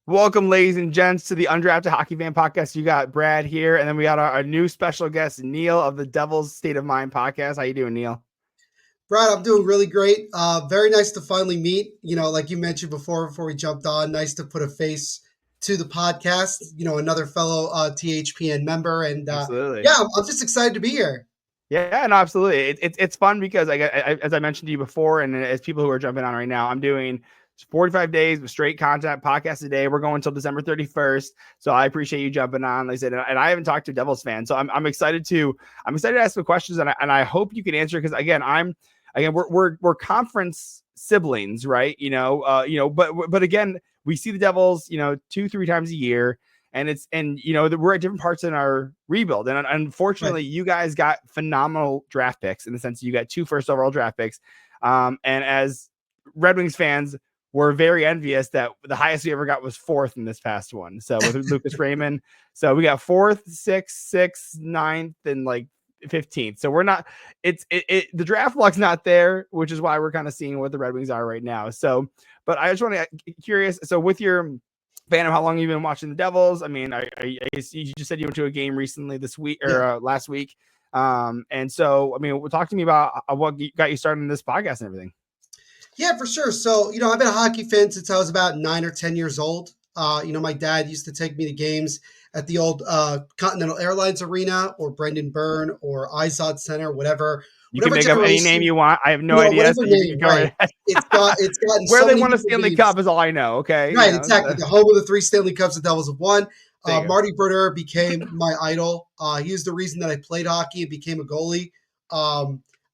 Welcome, ladies and gents, to the Undrafted Hockey Fan Podcast. You got Brad here, and then we got our new special guest, Neil of the Devil's State of Mind Podcast. How you doing, Neil? Brad, I'm doing really great. Very nice to finally meet. Like you mentioned before we jumped on, nice to put a face to the podcast. Another fellow THPN member, and Absolutely. yeah, I'm just excited to be here. Yeah, no, absolutely. It's fun because as I mentioned to you before, and as people who are jumping on right now, I'm doing 45 days of straight content podcast a day. We're going until December 31st. So I appreciate you jumping on. Like I said, and I haven't talked to a Devils fan, so I'm excited to ask the questions, and I hope you can answer, because we're conference siblings, right? But again, we see the Devils, 2-3 times a year. And we're at different parts in our rebuild. And unfortunately, Right. you guys got phenomenal draft picks, in the sense that you got 2 first overall draft picks. And as Red Wings fans, we're very envious that the highest we ever got was 4th in this past one. So with Lucas Raymond. So we got 4th, 6th, 9th, and like 15th. So we're not, the draft luck's not there, which is why we're kind of seeing what the Red Wings are right now. So, but I just want to curious. So with your fan of how long you've been watching the Devils, I mean, you just said you went to a game recently this week or last week. And so, I mean, talk to me about what got you started in this podcast and everything. Yeah, for sure. So, I've been a hockey fan since I was about 9 or 10 years old. My dad used to take me to games at the old Continental Airlines Arena, or Brendan Byrne, or Izod Center, whatever You can make up any name generation. you want. I have no idea. Whatever So you name, go right? ahead. It's gotten Where so they many won a different Stanley names. Cup is all I know. Okay. Right, exactly. The home of the 3 Stanley Cups the Devils have won. Marty Brodeur became my idol. He was the reason that I played hockey and became a goalie.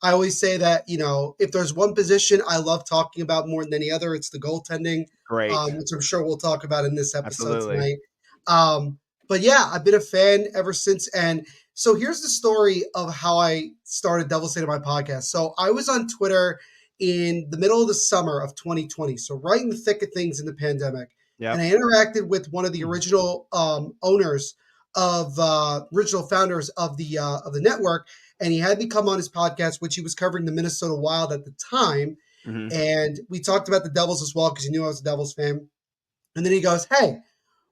I always say that, if there's one position I love talking about more than any other, it's the goaltending, Great. which I'm sure we'll talk about in this episode Absolutely. tonight. But yeah, I've been a fan ever since. And so here's the story of how I started Devil's State of my podcast. So I was on Twitter in the middle of the summer of 2020. So right in the thick of things in the pandemic. Yep. And I interacted with one of the original original founders of the network, and he had me come on his podcast, which he was covering the Minnesota Wild at the time. Mm-hmm. And we talked about the Devils as well, because he knew I was a Devils fan. And then he goes, "Hey,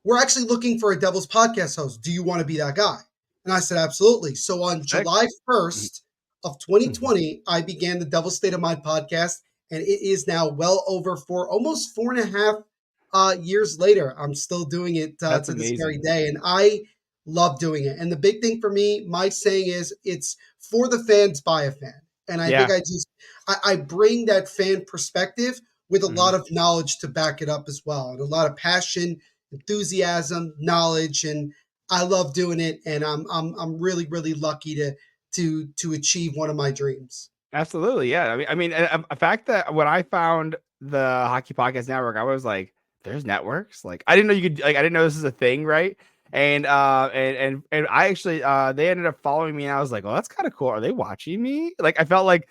we're actually looking for a Devils podcast host. Do you want to be that guy?" And I said, "Absolutely." So on July 1st of 2020, I began the Devil's State of Mind podcast, and it is now well over almost 4.5 years later. I'm still doing it to this very day, and I love doing it. And the big thing for me, my saying is, it's for the fans by a fan. And I think I bring that fan perspective with a lot of knowledge to back it up as well, and a lot of passion, enthusiasm, knowledge, and I love doing it. And I'm really, really lucky to achieve one of my dreams. Absolutely. Yeah. I mean, a fact that when I found the Hockey Podcast Network, I was like, there's networks. Like, I didn't know you could, like, I didn't know this is a thing. Right. And I actually, they ended up following me, and I was like, oh, that's kind of cool. Are they watching me? Like, I felt like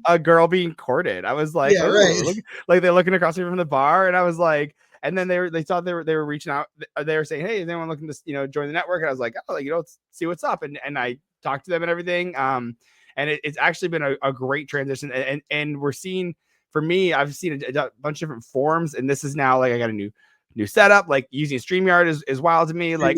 a girl being courted. I was like, Yeah, oh, right. look, like they're looking across me from the bar. And I was like, and then they thought they were reaching out. They were saying, hey, is anyone looking to, join the network? And I was like, oh, let's see what's up. And I talked to them and everything. And it's actually been a great transition. And we're seeing, for me, I've seen a bunch of different forms, and this is now like I got a new setup. Like using StreamYard is wild to me. Like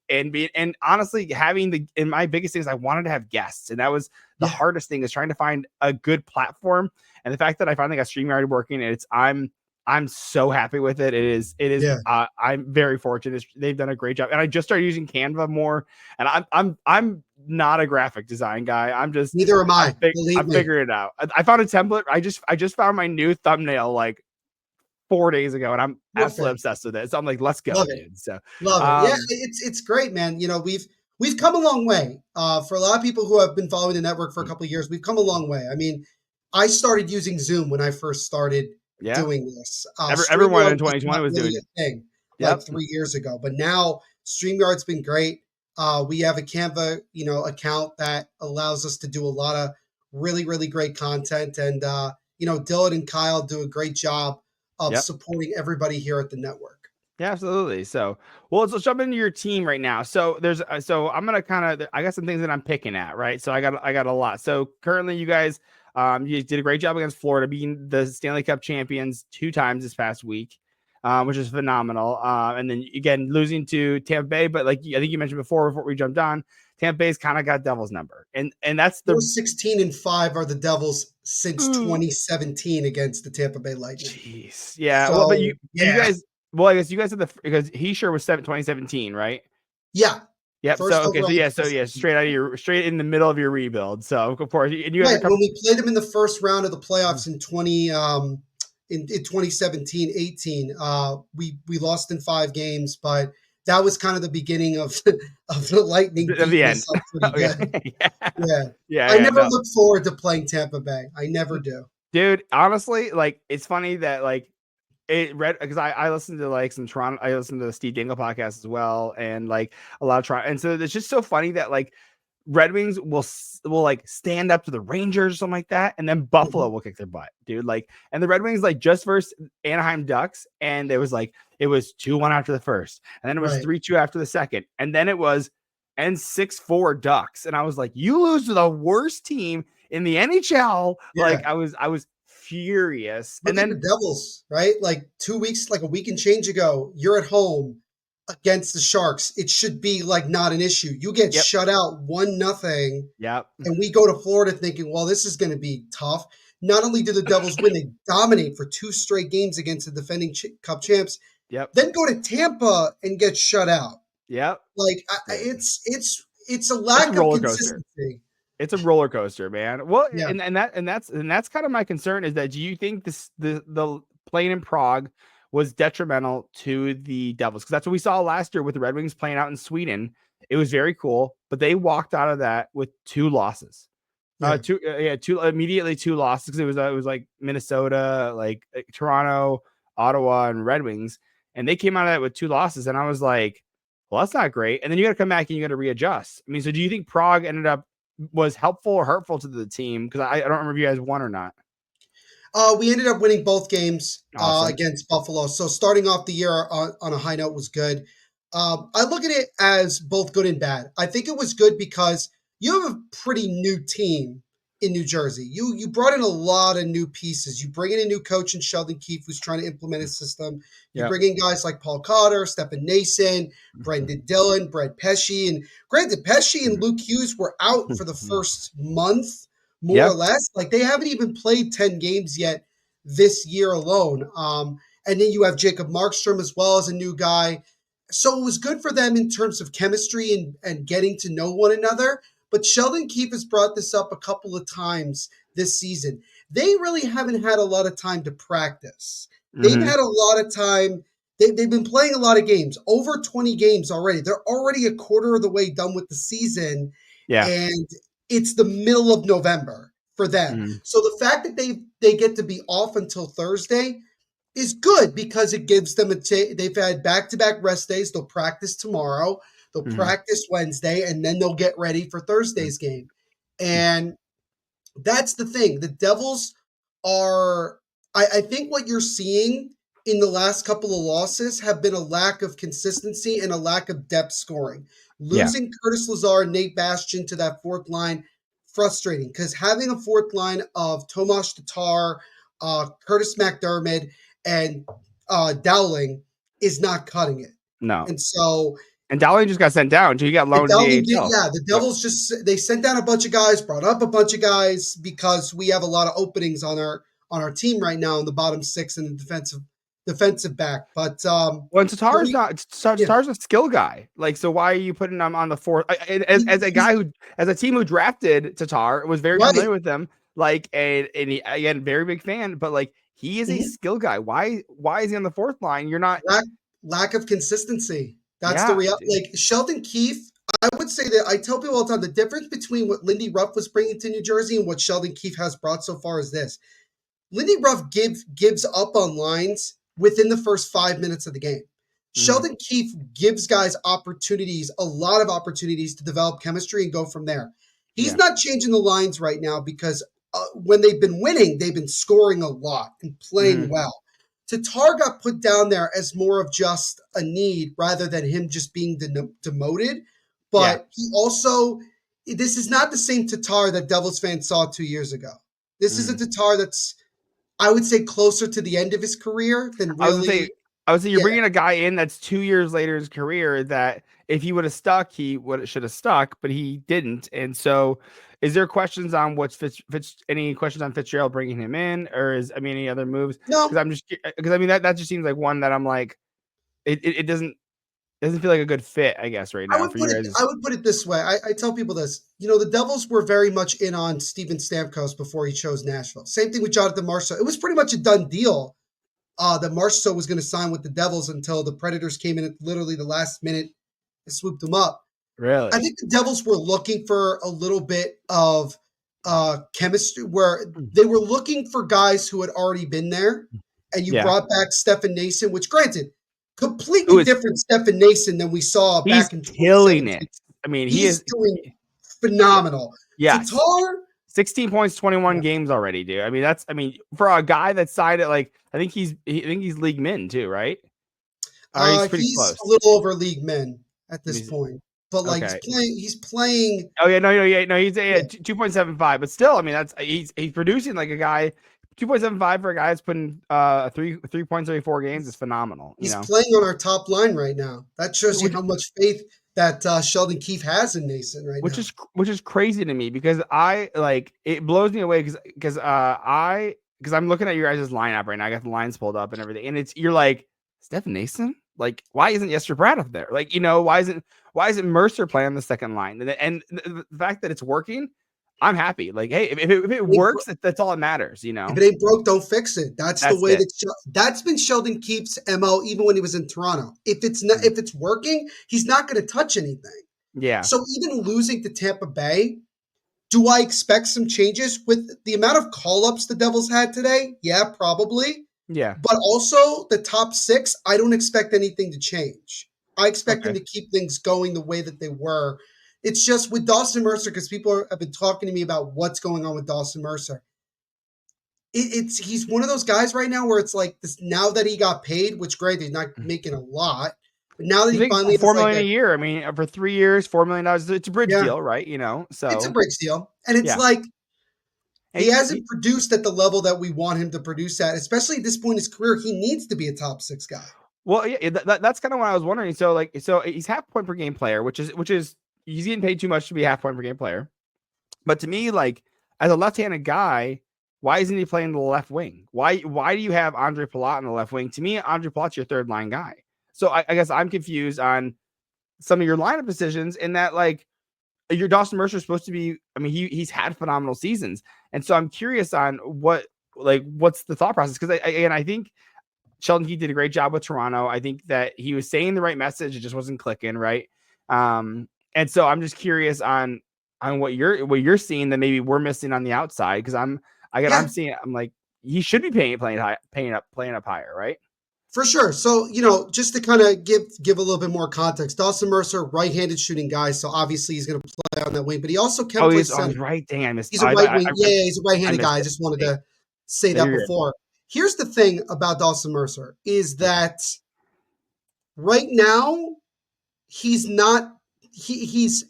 and honestly, and my biggest thing is I wanted to have guests, and that was the hardest thing, is trying to find a good platform. And the fact that I finally got StreamYard working, and I'm so happy with it. It is. I'm very fortunate. They've done a great job, and I just started using Canva more. And I'm not a graphic design guy. I'm just, neither am I. I'm figuring it out. I found a template. I just found my new thumbnail like 4 days ago, and I'm absolutely obsessed with it. So I'm like, let's go, dude. So love it. Yeah, it's great, man. We've come a long way. For a lot of people who have been following the network for a couple of years, we've come a long way. I mean, I started using Zoom when I first started doing this. Everyone in 2020 was doing a thing like 3 years ago, but now StreamYard's been great. We have a Canva, account that allows us to do a lot of really, really great content, and Dylan and Kyle do a great job of supporting everybody here at the network. Yeah, absolutely. So, well, let's jump into your team right now. So I'm gonna I got some things that I'm picking at, right? So I got a lot. So currently, you guys, you did a great job against Florida, being the Stanley Cup champions 2 times this past week. which is phenomenal. And then again, losing to Tampa Bay, but like I think you mentioned before we jumped on, Tampa Bay's kind of got Devil's number, and that's We're the 16-5 are the Devils since 2017 against the Tampa Bay Lightning. jeez, yeah. Well, but So you yeah, guys, well, I guess you guys had the because he sure was 2017, right? yeah. Yep. So First okay, overall, so yeah, straight in the middle of your rebuild. So of course, and you have right a when couple. we played them in the first round of the playoffs in 2017 18. We lost in 5 games, but that was kind of the beginning of of the Lightning Of the beating end. us up pretty Okay. good. Yeah. Yeah, Yeah. I Yeah. never No. look forward to playing Tampa Bay. I never do. Dude, honestly, like it's funny that like it read because I listen to like some Toronto, I listen to the Steve Dingle podcast as well, and like a lot of Toronto, and so it's just so funny that like Red Wings will like stand up to the Rangers or something like that, and then Buffalo Mhm. will kick their butt, dude. Like, and the Red Wings like just versus Anaheim Ducks, and it was 2-1 after the first, and then it was Right. 3-2 after the second, and then it was and 6-4 Ducks, and I was like, you lose to the worst team in the NHL. Like, Yeah. I was furious, and Look at the then Devils, right? Like 2 weeks, like a week and change ago, you're at home against the Sharks. It should be like not an issue. You get yep, shut out 1-0, yep, and we go to Florida thinking, well, this is going to be tough. Not only do the Devils win, they dominate for 2 straight games against the defending Cup champs, yep, then go to Tampa and get shut out. yep. Like Dude, it's a it's a lack of roller coaster. consistency. It's a roller coaster, man. Well, Yeah. and that's kind of my concern is that do you think the playing in Prague was detrimental to the Devils? Because that's what we saw last year with the Red Wings playing out in Sweden. It was very cool, but they walked out of that with 2 losses. Yeah. Two immediately 2 losses because it was like Minnesota, like Toronto, Ottawa, and Red Wings, and they came out of that with 2 losses, and I was like, well, that's not great. And then you got to come back and you got to readjust. I mean, so do you think Prague ended up was helpful or hurtful to the team? Because I don't remember if you guys won or not. We ended up winning both games Awesome. against Buffalo. So starting off the year on a high note was good. I look at it as both good and bad. I think it was good because you have a pretty new team in New Jersey. You brought in a lot of new pieces. You bring in a new coach in Sheldon Keefe who's trying to implement his system. You Yep. bring in guys like Paul Cotter, Stephen Nason, Brendan Dillon, Brett Pesce, and granted, Pesce and Luke Hughes were out for the first month more or Yep. less. Like they haven't even played 10 games yet this year alone. And then you have Jacob Markstrom as well as a new guy. So it was good for them in terms of chemistry and getting to know one another. But Sheldon Keefe has brought this up a couple of times this season. They really haven't had a lot of time to practice. They've Mm-hmm. had a lot of time. They've been playing a lot of games, over 20 games already. They're already a quarter of the way done with the season. Yeah. And it's the middle of November for them. Mm-hmm. So the fact that they get to be off until Thursday is good because it gives them they've had back-to-back rest days. They'll practice tomorrow, they'll Mm-hmm. practice Wednesday, and then they'll get ready for Thursday's game. And that's the thing. The Devils are, I think what you're seeing in the last couple of losses have been a lack of consistency and a lack of depth scoring. Yeah. Losing Curtis Lazar and Nate Bastian to that fourth line, frustrating because having a fourth line of Tomas Tatar, Curtis McDermott, and Dowling is not cutting it. No. And so And Dowling just got sent down. So he got the loaned to the Dowling did, AHL. yeah. The Yep. Devils they sent down a bunch of guys, brought up a bunch of guys because we have a lot of openings on our team right now in the bottom six and the defensive back. But Well, and Tatar's we, not yeah, Tatar's a skill guy. Like, so why are you putting him on the fourth? As a he's guy who, as a team who drafted Tatar, was very right. familiar with them. Like, and he, again, very big fan. But like, he is a Mhm. skill guy. Why is he on the fourth line? You're not. Lack lack of consistency. That's the Yeah, real. dude. Like Sheldon Keefe, I would say that I tell people all the time the difference between what Lindy Ruff was bringing to New Jersey and what Sheldon Keefe has brought so far is this. Lindy Ruff gives up on lines within the first 5 minutes of the game. Mhm. Sheldon Keefe gives guys opportunities, a lot of opportunities to develop chemistry and go from there. He's Yeah. not changing the lines right now because when they've been winning, they've been scoring a lot and playing Mhm. well. Tatar got put down there as more of just a need rather than him just being demoted. Yeah. But he also, this is not the same Tatar that Devils fans saw 2 years ago. This is a Mhm. Tatar that's, I would say, closer to the end of his career than I was gonna say really. I would say you're Yeah. bringing a guy in that's 2 years later in his career that if he would have stuck, he would should have stuck, but he didn't. And so, is there questions on what's any questions on Fitzgerald bringing him in, or any other moves? Because No, I'm just because that just seems like one that I'm like it doesn't feel like a good fit, I guess, right now for you I guys. would put it this way. I tell people this. The Devils were very much in on Steven Stamkos before he chose Nashville. Same thing with Jonathan Marchessault. It was pretty much a done deal that Marchessault was going to sign with the Devils until the Predators came in at literally the last minute and swooped him up. I Really? think the Devils were looking for a little bit of chemistry, where Mm. they were looking for guys who had already been there, and you Yeah. brought back Stefan Nason, which, granted, completely Who is different Stefan Nason than we saw he's back in killing 2017. it. He He's is. doing Yeah. phenomenal. Yes. Tatar, 16 points, 21 yeah. games already, dude. For a guy that signed it, like I think he's league min too, right? Or he's pretty He's close. a little over league men at this He's point, but like okay. he's playing. Oh yeah, no, he's Yeah, 2.75, but still, that's he's producing like a guy. 2.75 for a guy that's putting three points every 4 games is phenomenal. he's playing on our top line right now. That shows you Which how much faith that Sheldon Keefe has in Nason right which now. is crazy to me because I like it blows me away because I'm looking at your guys' lineup right now. I got the lines pulled up and everything, and you're like Stephen Nason. Like, why isn't Jesper Bratt up there? Like, why isn't Mercer playing the second line? And the fact that it's working, I'm happy. Like, hey, if it works, that's all that matters. If it ain't broke, don't fix it. That's the That's way it. that's been Sheldon Keefe's MO even when he was in Toronto. If it's working, he's not going to touch anything. Yeah, So even losing to Tampa Bay, do I expect some changes with the amount of call-ups the Devils had today? Yeah, probably. yeah. But also the top six, I don't expect anything to change. I expect them Okay. to keep things going the way that they were. It's just with Dawson Mercer, because people have been talking to me about what's going on with Dawson Mercer. He's one of those guys right now where it's like this, now that he got paid, which granted he's not making a lot, but now that You he think finally has like $4 million a year? For 3 years, $4 million. It's a bridge yeah, deal, right? it's a So bridge deal. And it's yeah. like he Hey, hasn't produced at the level that we want him to produce at, especially at this point in his career. He needs to be a top six guy. well, yeah, that's kind of what I was wondering. So he's half point per game player, which is he's getting paid too much to be a half point per game player. But to me, like as a left-handed guy, why isn't he playing the left wing? Why do you have Andre Palat on the left wing? To me, Andre Palat's your third line guy. So I guess I'm confused on some of your lineup decisions in that like your Dawson Mercer is supposed to be. He's had phenomenal seasons, and so I'm curious on what's the thought process because I think Sheldon Keefe did a great job with Toronto. I think that he was saying the right message. It just wasn't clicking right. And so I'm just curious on what you're seeing that maybe we're missing on the outside because I'm Yeah, seeing I'm like he should be playing up higher, right? for sure. So, just to kind of give a little bit more context, Dawson Mercer, right-handed shooting guy, so obviously he's going to play on that wing, but he also can Oh, play he's center. right. Dang, I missed. He's Oh, a right wing. Yeah, yeah, he's a I right-handed missed guy. I it. just wanted Dang. to say No, that you're good. before. Here's the thing about Dawson Mercer is that right now he's not he's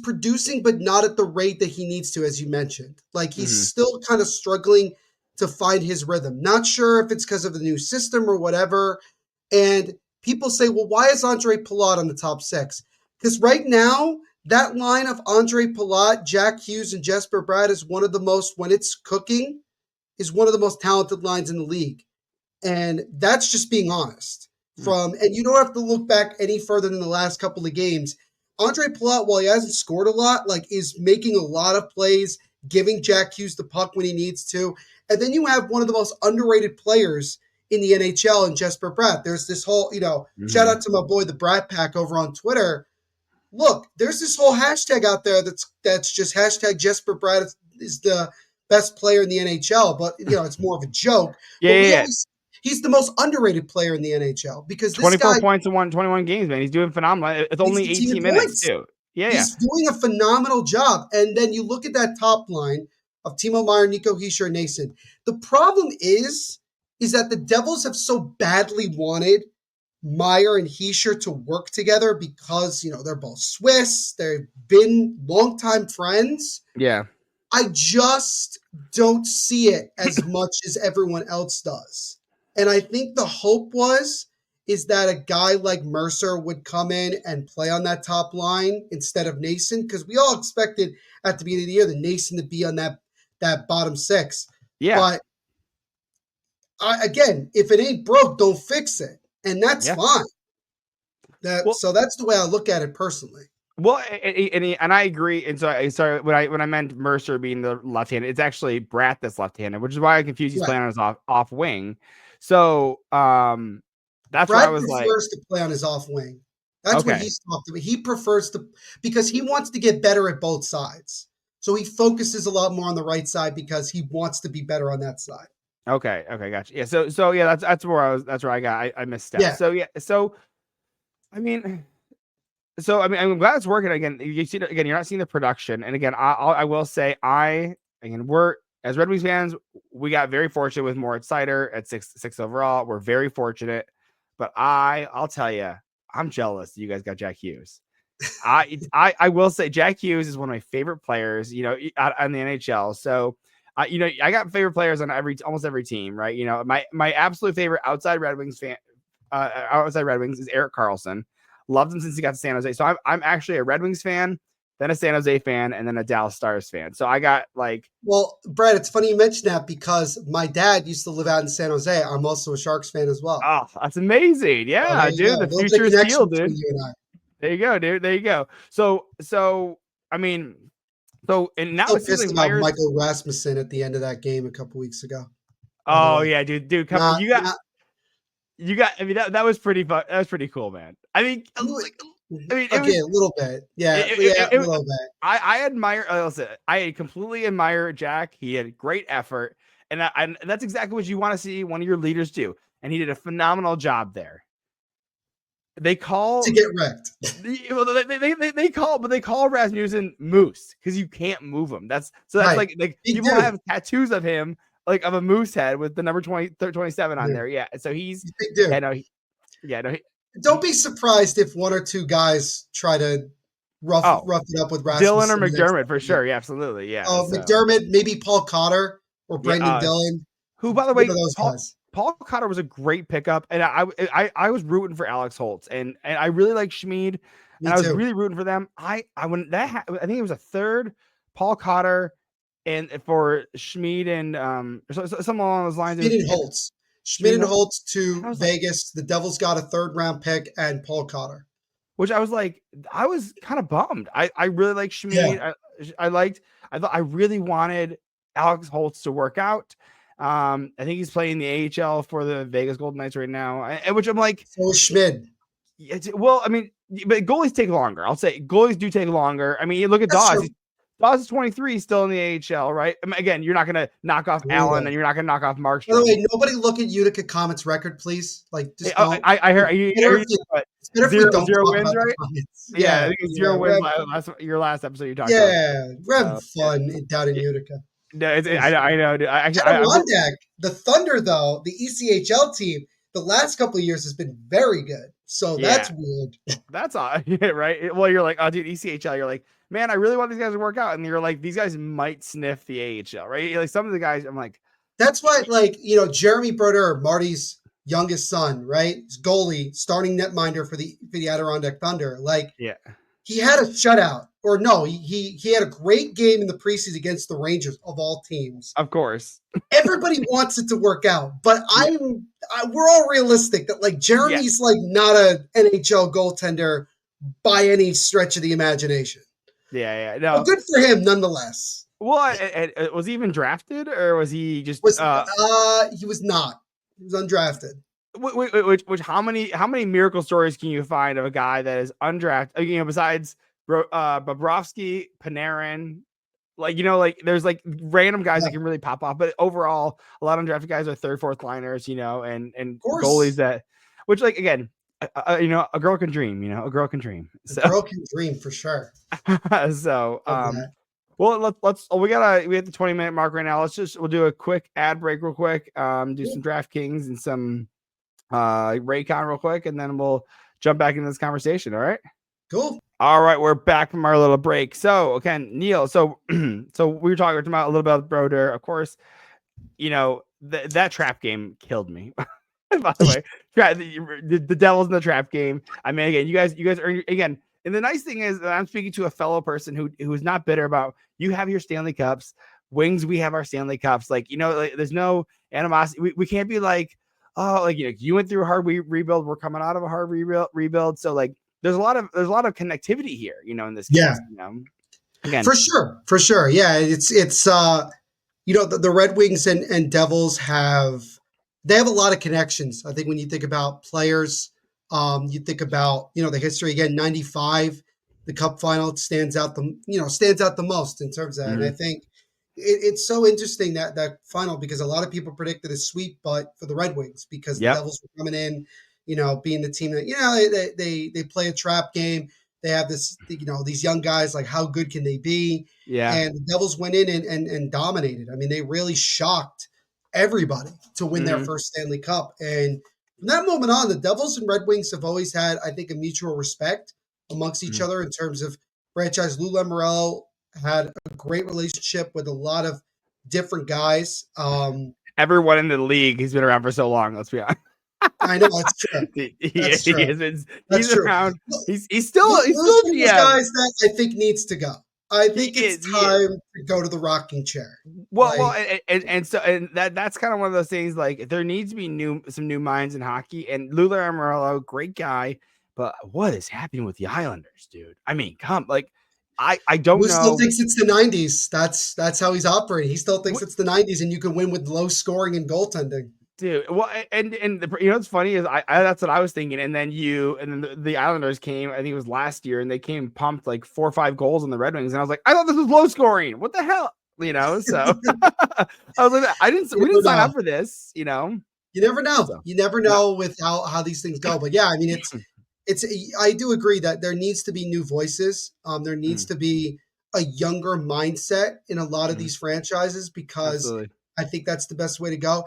producing but not at the rate that he needs to, as you mentioned. Like he's Mm-hmm. still kind of struggling to find his rhythm. Not sure if it's because of the new system or whatever. And people say, well, why is Andre Palat on the top six? Because right now, that line of Andre Palat, Jack Hughes, and Jesper Bratt is one of the most, when it's cooking, is one of the most talented lines in the league. And that's just being honest. And you don't have to look back any further than the last couple of games. Andre Palat, while he hasn't scored a lot, like is making a lot of plays, giving Jack Hughes the puck when he needs to. And then you have one of the most underrated players in the NHL in Jesper Bratt. There's this whole, shout Mm-hmm. out to my boy the Brat Pack over on Twitter. Look, there's this whole hashtag out there that's just hashtag Jesper Bratt is the best player in the NHL, but it's more of a joke. Yeah, But yeah, we yeah. always he's the most underrated player in the NHL because this 24 guy points in 21 games, man. He's doing phenomenal. It's leads only the team in 18 minutes points. too. Yeah, yeah. He's doing a phenomenal job. And then you look at that top line of Timo Meyer, Nico Hischier, Nason. The problem is that the Devils have so badly wanted Meyer and Hischier to work together because, they're both Swiss. They've been longtime friends. Yeah. I just don't see it as much as everyone else does. And I think the hope is that a guy like Mercer would come in and play on that top line instead of Nason, because we all expected at the beginning of the year the Nason to be on that bottom six. Yeah. But again, if it ain't broke, don't fix it, and that's Yeah. fine. Well, So that's the way I look at it personally. well, and I agree. And so I sorry when I meant Mercer being the left handed, it's actually Bratt that's left handed, which is why I confused. He's Right. playing on his off wing. So that's where I Brad was like, prefers to play on his off wing. That's what okay, he's talked about. He prefers to, because he wants to get better at both sides. So he focuses a lot more on the right side because he wants to be better on that side. okay, gotcha. Yeah, yeah, that's where I was. That's where I got. I misstepped. Yeah. So yeah, I mean, I'm glad it's working again. You see, again, you're not seeing the production, and again, I will say, we're as Red Wings fans, we got very fortunate with Moritz Seider at six overall. We're very fortunate, but I'll tell you, I'm jealous that you guys got Jack Hughes. I will say Jack Hughes is one of my favorite players, on the NHL. So, I got favorite players on almost every team, right? My absolute favorite outside Red Wings is Erik Karlsson. Loved him since he got to San Jose. So I'm actually a Red Wings fan, then a San Jose fan, and then a Dallas Stars fan. So I got like. Well, Brad, it's funny you mention that because my dad used to live out in San Jose. I'm also a Sharks fan as well. Oh, that's amazing. So there Yeah, you dude. go. The There's a future is connection steel, dude. between you and I. There you go, dude. There you go. So I mean, and now Still it seems pissed like about Myers. Michael Rasmussen at the end of that game a couple weeks ago. By the Oh way, yeah, dude. Come, not not you got. I mean, that was pretty fun. That was pretty cool, man. I mean, it was. again a little bit. Yeah, yeah, a It little bit. I admire. Listen, I completely admire Jack. He had great effort, and that's exactly what you want to see one of your leaders do. And he did a phenomenal job there. They To call get wrecked. they call Rasmussen Moose because you can't move him. That's Right. like Big people dude. have tattoos of him like of a moose head with the number 27 on Yeah. there. Yeah, so he's Big dude. Don't be surprised if one or two guys try to rough it up with Dylan or Rasmussen. McDermott for sure. Yeah, absolutely. Yeah. So McDermott, maybe Paul Cotter or yeah. Brendan Dillon. Who, by the One way, of those guys. Paul Cotter was a great pickup, and I was rooting for Alex Holtz, and I really like Schmid, Me and I was too. really rooting for them. I when that I think it was a third Paul Cotter and for Schmid and something along those lines. Schmid and Holtz. Schmid Schmid and and Holtz I to was like, Vegas. The Devils got a third-round pick and Paul Cotter. which I was like, I was kind of bummed. I really like Schmid. Yeah. I thought I really wanted Alex Holtz to work out. I think he's playing the AHL for the Vegas Golden Knights right now, which I'm like, So is Schmid. well, I mean, but goalies take longer. I'll say goalies do take longer. I mean, you look at That's Dawes. true. Dawes is 23, still in the AHL, right? I mean, again, you're not going to knock off Allen, and you're not going to knock off By the Markstrom. way, nobody look at Utica Comets record, please. Like, just don't. I heard It's better if we don't zero talk wins, about the right? Comets. Yeah, I Yeah, think it's yeah. zero wins. Your last episode you talked about. Yeah, we're having fun down in Utica. No, I know. Dude. Adirondack, the Thunder, though, the ECHL team, the last couple of years has been very good. So that's weird. That's odd, right? Well, you're like, oh, dude, ECHL. You're like, man, I really want these guys to work out, and you're like, these guys might sniff the AHL, right? Like some of the guys, I'm like, that's why, Jeremy Broder, Marty's youngest son, right? His goalie, starting netminder for the Adirondack Thunder. yeah, He had a shutout, or no, he had a great game in the preseason against the Rangers of all teams. of course. Everybody wants it to work out, but we're all realistic that Jeremy's not a NHL goaltender by any stretch of the imagination. Yeah. No, But good for him nonetheless. well, was he even drafted, or was he just? He was not. He was undrafted. Which how many miracle stories can you find of a guy that is undrafted? Besides Bobrovsky, Panarin, there's random guys that can really pop off, but overall, a lot of undrafted guys are third, fourth liners, and goalies that, which again, a girl can dream, a girl can dream. So. A girl can dream for sure. So, well, we have the 20-minute mark right now. We'll do a quick ad break real quick, do some DraftKings and some Raycon real quick, and then we'll jump back into this conversation. All right. Cool. All right, we're back from our little break. So, again, Neil, so we were talking about a little bit about Broder. Of course, that trap game killed me. By the way, the Devils in the trap game. I mean, again, you guys are again. And the nice thing is that I'm speaking to a fellow person who is not bitter about you have your Stanley Cups. Wings, we have our Stanley Cups. Like, like, there's no animosity. We can't be like, oh, like, you went through a hard rebuild. We're coming out of a hard rebuild. So like, there's a lot of connectivity here, in this case. Again, for sure. Yeah, it's the Red Wings and Devils have a lot of connections. I think when you think about players, you think about the history again. 95, the Cup final stands out the most in terms of that. And I think it's so interesting that final because a lot of people predicted a sweep, but for the Red Wings because the Devils were coming in, being the team that they play a trap game. They have this, these young guys, like how good can they be? Yeah. And the Devils went in and dominated. I mean, they really shocked everybody to win their first Stanley Cup. And from that moment on, the Devils and Red Wings have always had, I think, a mutual respect amongst each other in terms of franchise. Lou Lamoriello had a great relationship with a lot of different guys. Everyone in the league, he's been around for so long. Let's be honest. I know that's true. That's true. He's true. around. He's still one of those GM. guys that I think needs to go. I think it's time to go to the rocking chair. Well, and that's kind of one of those things. Like, there needs to be some new minds in hockey. And Lou Lamoriello, great guy, but what is happening with the Islanders, dude? I mean, I don't know. He still thinks it's the 90s. That's how he's operating. He still thinks it's the 90s, and you can win with low scoring and goaltending. Dude, well, and what's funny is I that's what I was thinking, and then the Islanders came. I think it was last year, and they came pumped like 4 or 5 goals on the Red Wings, and I was like, I thought this was low scoring. What the hell, So I was like, we didn't sign up for this, You never know. So, you never know with how these things go. But yeah, I mean, I do agree that there needs to be new voices. There needs to be a younger mindset in a lot of these franchises because I think that's the best way to go.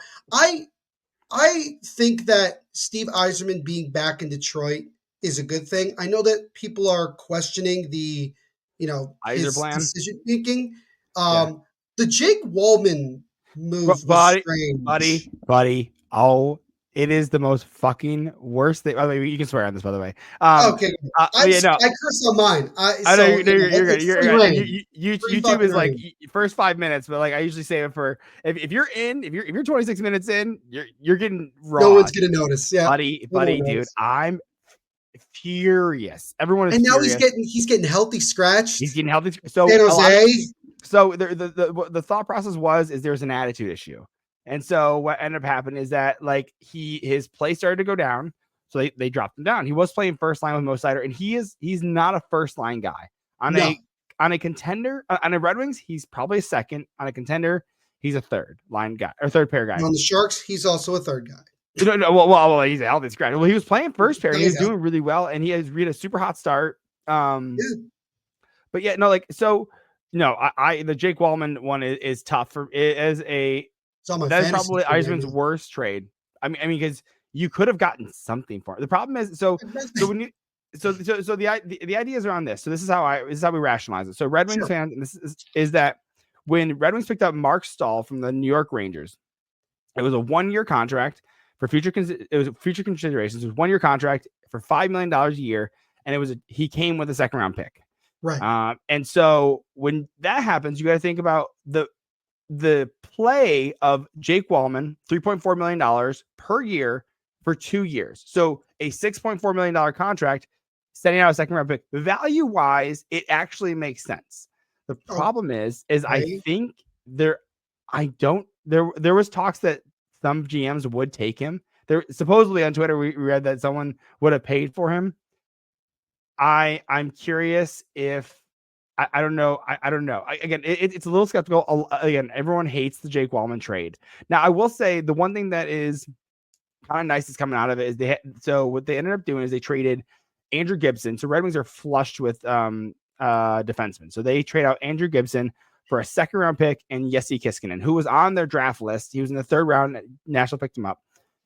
I think that Steve Yzerman being back in Detroit is a good thing. I know that people are questioning his decision making. The Jake Wallman move was strange. Buddy. Oh, it is the most fucking worst thing. By the way, you can swear on this, by the way. Okay, I curse on mine. I know you're good. You're good. YouTube is like first 5 minutes, but like I usually say it for if you're 26 minutes in, you're getting raw. No one's gonna notice. Yeah, buddy, dude, I'm furious. Everyone is. And now furious. he's getting healthy scratched. He's getting healthy. So San Jose. So the thought process is there's an attitude issue. And so what ended up happening is that like his play started to go down. So they dropped him down. He was playing first line with Mo Seider, and he's not a first line guy. On a contender, on a Red Wings, he's probably a second. On a contender, he's a third line guy or third pair guy. And on the Sharks, he's also a third guy. No, well, he's a healthy scratch. Well, he was playing first pair, and he was doing really well, and he has read a super hot start. But yeah, no, like so. No, the Jake Wallman one is tough for it as a. That's probably Yzerman's worst trade. I mean, because you could have gotten something for it. The problem is, so when you, so the idea is around this. So this is how we rationalize it. So Red Wings fans, and this is that when Red Wings picked up Mark Stahl from the New York Rangers, it was a 1-year contract for future considerations. It was 1-year contract for $5 million a year, and he came with a second round pick. Right. And so when that happens, you got to think about the play of Jake Wallman, $3.4 million per year for 2 years. So a $6.4 million contract, sending out a second round pick. Value wise, it actually makes sense. The problem is I think there was talks that some GMs would take him. There supposedly on Twitter we read that someone would have paid for him. I'm curious if I don't know. I don't know. Again, it's a little skeptical. Again, everyone hates the Jake Wallman trade. Now, I will say the one thing that is kind of nice that's coming out of it is what they ended up doing is they traded Andrew Gibson. So Red Wings are flushed with defensemen. So they trade out Andrew Gibson for a second round pick and Jesse Kiskinen, who was on their draft list. He was in the 3rd round. Nashville picked him up.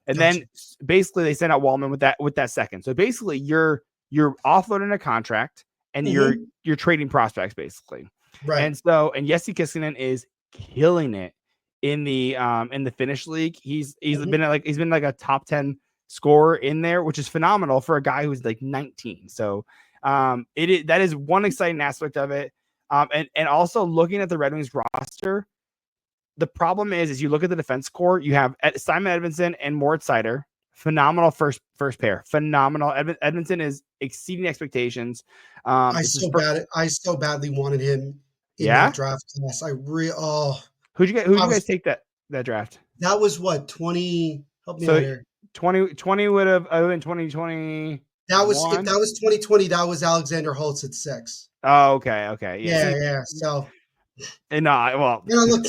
And then basically they sent out Wallman with that second. So basically you're offloading a contract and you're trading prospects basically. Right. And Jesse Kiskinen is killing it in the Finnish league. He's been like a top 10 scorer in there, which is phenomenal for a guy who's like 19. So that is one exciting aspect of it. And also looking at the Red Wings roster, the problem is you look at the defense core, you have Simon Edvinsson and Moritz Seider, phenomenal first pair, phenomenal. Edvinsson is exceeding expectations. I so badly wanted him in Yeah. that draft class. Who'd you guys take that draft? That was what 20. Help me So out here. 20 would have been 2020. That was 2020. That was Alexander Holtz at 6. Oh, okay, yeah. Yeah. So, and well, look,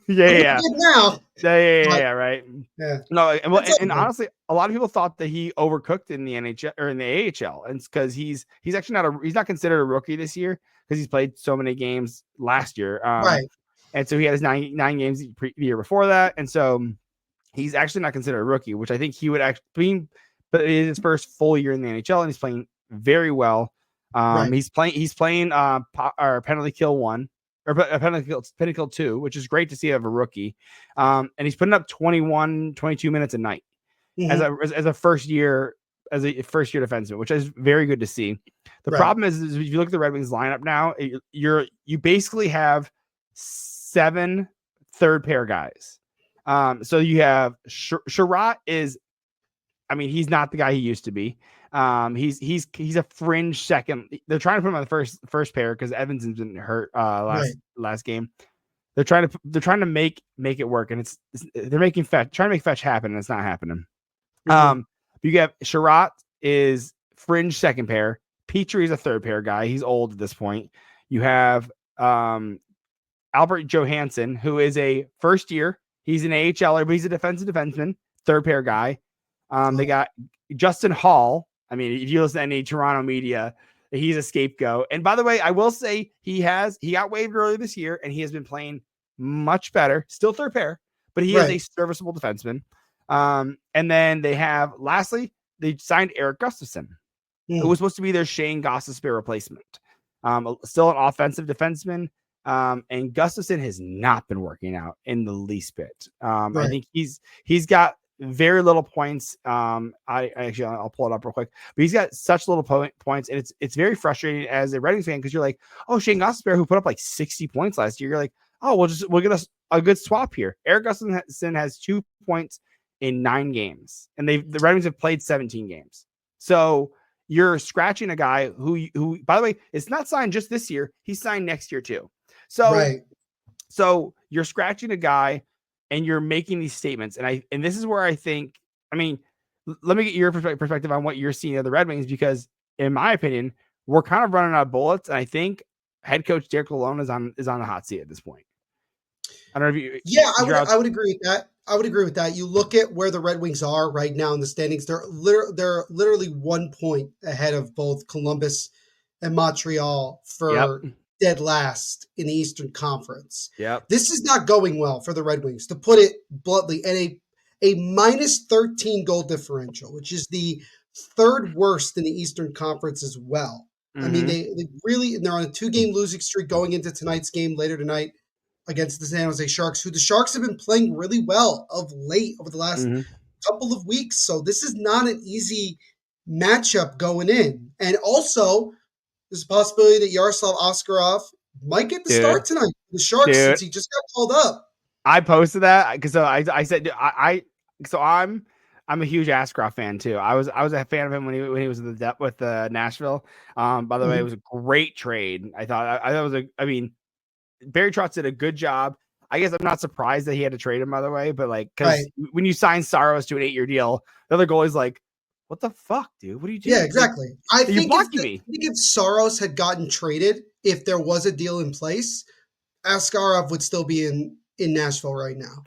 yeah, now. Yeah, right. Yeah. No, and honestly, a lot of people thought that he overcooked in the NHL or in the AHL, and because he's actually he's not considered a rookie this year because he's played so many games last year. Right. And so he had his nine games the year before that, and so he's actually not considered a rookie, which I think he would actually. But it is his first full year in the NHL, and he's playing very well. Right. He's playing penalty kill 1. Or penalty kill 2, which is great to see of a rookie. And he's putting up 21, 22 minutes a night as a first year defenseman, which is very good to see. The problem is if you look at the Red Wings lineup now, you basically have 7 third pair guys. So you have Sherratt is, I mean, he's not the guy he used to be. He's a fringe second. They're trying to put him on the first pair because Evanson's been hurt last game. They're trying to make it work, and they're trying to make fetch happen, and it's not happening. You have Sherratt is fringe second pair. Petrie is a third pair guy. He's old at this point. You have Albert Johansson, who is a first year. He's an AHLer, but he's a defenseman, third pair guy. They got Justin Hall. I mean, if you listen to any Toronto media, he's a scapegoat. And by the way, I will say he got waived earlier this year, and he has been playing much better. Still third pair, but he is a serviceable defenseman. And then lastly, they signed Eric Gustafsson, who was supposed to be their Shane Gostisbehere replacement. Still an offensive defenseman. And Gustafsson has not been working out in the least bit. I think he's got very little points. I'll pull it up real quick, but he's got such little points, and it's very frustrating as a Red Wings fan because you're like, oh, Shane Gostisbehere, who put up like 60 points last year, you're like, oh, we'll get us a good swap here. Eric Gustafsson has 2 points in 9 games, and the Red Wings have played 17 games. So you're scratching a guy who, by the way, it's not signed just this year. He's signed next year too. So you're scratching a guy and you're making these statements. And this is where I think, I mean, let me get your perspective on what you're seeing of the Red Wings, because in my opinion, we're kind of running out of bullets. And I think head coach Derek Lalonde is on the hot seat at this point. I don't know if you. I would agree with that. I would agree with that. You look at where the Red Wings are right now in the standings. They're literally 1 point ahead of both Columbus and Montreal for dead last in the Eastern Conference. This is not going well for the Red Wings, to put it bluntly, and a minus 13 goal differential, which is the third worst in the Eastern Conference as well. I mean, they're on a 2-game losing streak going into tonight's game later tonight against the San Jose Sharks, who the Sharks have been playing really well of late over the last couple of weeks. So this is not an easy matchup going in. And also, there's a possibility that Yaroslav Askarov might get the start tonight for the Sharks since he just got called up. I posted that because I said I'm a huge Askarov fan too. I was a fan of him when he was with Nashville. By the way, it was a great trade. I thought Barry Trotz did a good job. I guess I'm not surprised that he had to trade him, by the way, but because when you sign Saros to an 8-year deal, the other goalie's like, what the fuck, dude? What are you doing? Yeah, exactly. I think if Saros had gotten traded, if there was a deal in place, Askarov would still be in Nashville right now.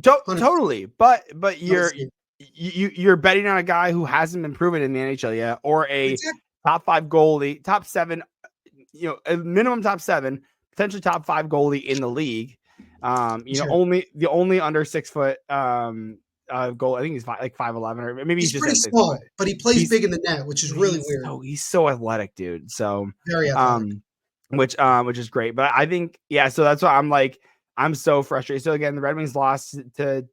Totally. But you're betting on a guy who hasn't been proven in the NHL yet, or a top 5 goalie, top 7, a minimum top 7, potentially top 5 goalie in the league. The only under 6 foot goal, I think he's like 5'11", or maybe he's just pretty small, but he plays big in the net, which is really weird. He's so athletic, dude. So very athletic. Which is great. But I think, so that's why I'm like, I'm so frustrated. So again, the Red Wings lost to,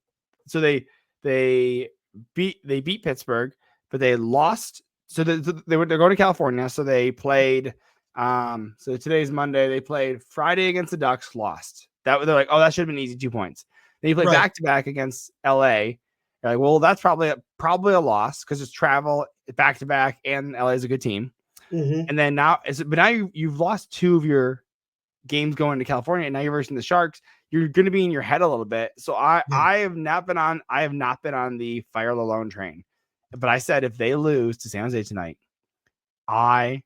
so they beat Pittsburgh, but they lost. So they're going to California. So they played. So today's Monday. They played Friday against the Ducks, lost. They're like, oh, that should have been easy, 2 points. Then you play Right. back to back against LA. You're like, well, that's probably a loss because it's travel back to back, and LA is a good team. Mm-hmm. And then now, but now you've lost 2 of your games going to California, and now you're versing the Sharks. You're going to be in your head a little bit. So I have not been on the fire alone train. But I said if they lose to San Jose tonight, I'm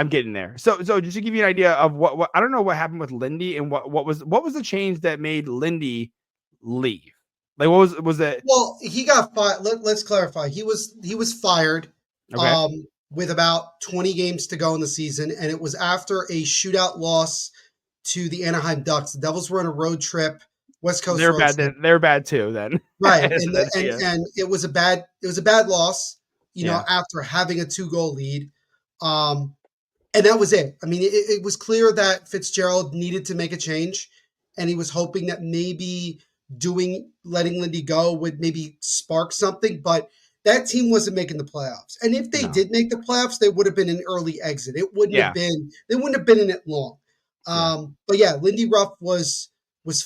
getting there. So just to give you an idea of what I don't know what happened with Lindy and what was the change that made Lindy leave. Like what was it? Well, he got fired. Let's clarify. He was fired Okay. with about 20 games to go in the season, and it was after a shootout loss to the Anaheim Ducks. The Devils were on a road trip, West Coast They're road bad. trip. They're bad too. Then Right, and yeah. and it was a bad loss. Yeah. After having a 2-goal lead, and that was it. I mean, it was clear that Fitzgerald needed to make a change, and he was hoping that maybe letting Lindy go would maybe spark something. But that team wasn't making the playoffs, and if they No. did make the playoffs, they would have been an early exit. It wouldn't Yeah. have been. They wouldn't have been in it long. Yeah. But yeah, Lindy Ruff was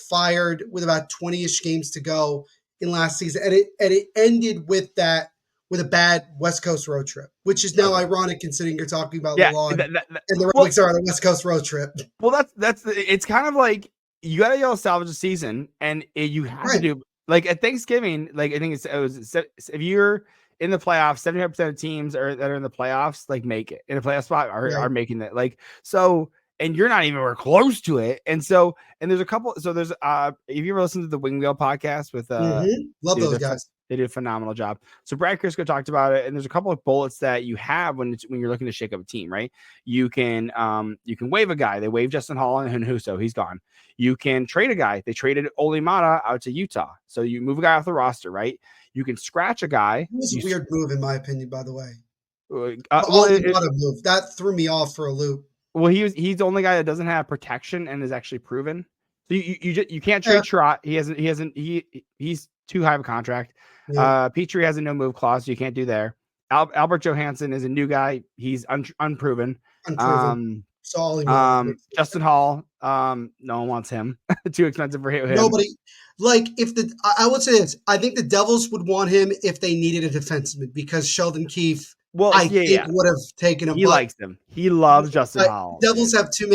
fired with about 20-ish games to go in last season, and it ended with a bad West Coast road trip, which is now Okay. ironic considering you're talking about Yeah. Lalonde and the Red Wings are on a West Coast road trip. Well, it's kind of like you got to yell salvage the season, and you have to do like at Thanksgiving. Like I think it was if you're in the playoffs, 75% of teams that are in the playoffs like make it in a playoff spot are making it. Like so, and you're not even close to it. And so, and there's a couple. So there's if you ever listen to the Wing Wheel podcast with Love those guys. They did a phenomenal job. So Brad Crisco talked about it, and there's a couple of bullets that you have when you're looking to shake up a team, right? You can waive a guy. They waived Justin Hall and Huso. He's gone. You can trade a guy. They traded Oli Mata out to Utah. So you move a guy off the roster, right? You can scratch a guy. It was a weird move, in my opinion, by the way. Oli Mata move. That threw me off for a loop. Well, he's the only guy that doesn't have protection and is actually proven. So you can't trade Trot. He's too high of a contract. Yeah. Petrie has a no move clause, so you can't do there. Albert Johansson is a new guy. He's unproven. Justin Hall, no one wants him. Too expensive for him. Nobody. Like I would say this. I think the Devils would want him if they needed a defenseman because Sheldon Keefe, would have taken him. He likes him. He loves Justin Hall. Devils have too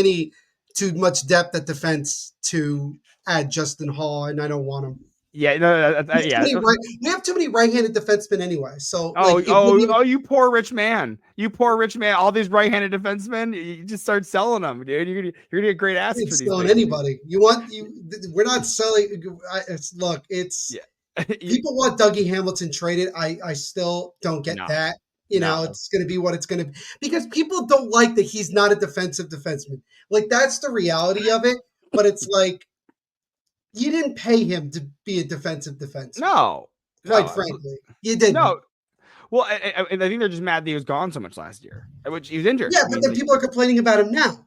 much depth at defense to add Justin Hall, and I don't want him. Yeah, no, we have too many right-handed defensemen anyway. So, you poor rich man! You poor rich man! All these right-handed defensemen, you just start selling them, dude. You're gonna get great assets for these. Selling anybody we're not selling. People want Dougie Hamilton traded. I still don't get that. It's going to be what it's going to be because people don't like that he's not a defensive defenseman. Like that's the reality of it. But it's like. You didn't pay him to be a defensive defenseman. No. Quite frankly. You didn't. No. Well, I think they're just mad that he was gone so much last year, which he was injured. Yeah, but then people are complaining about him now.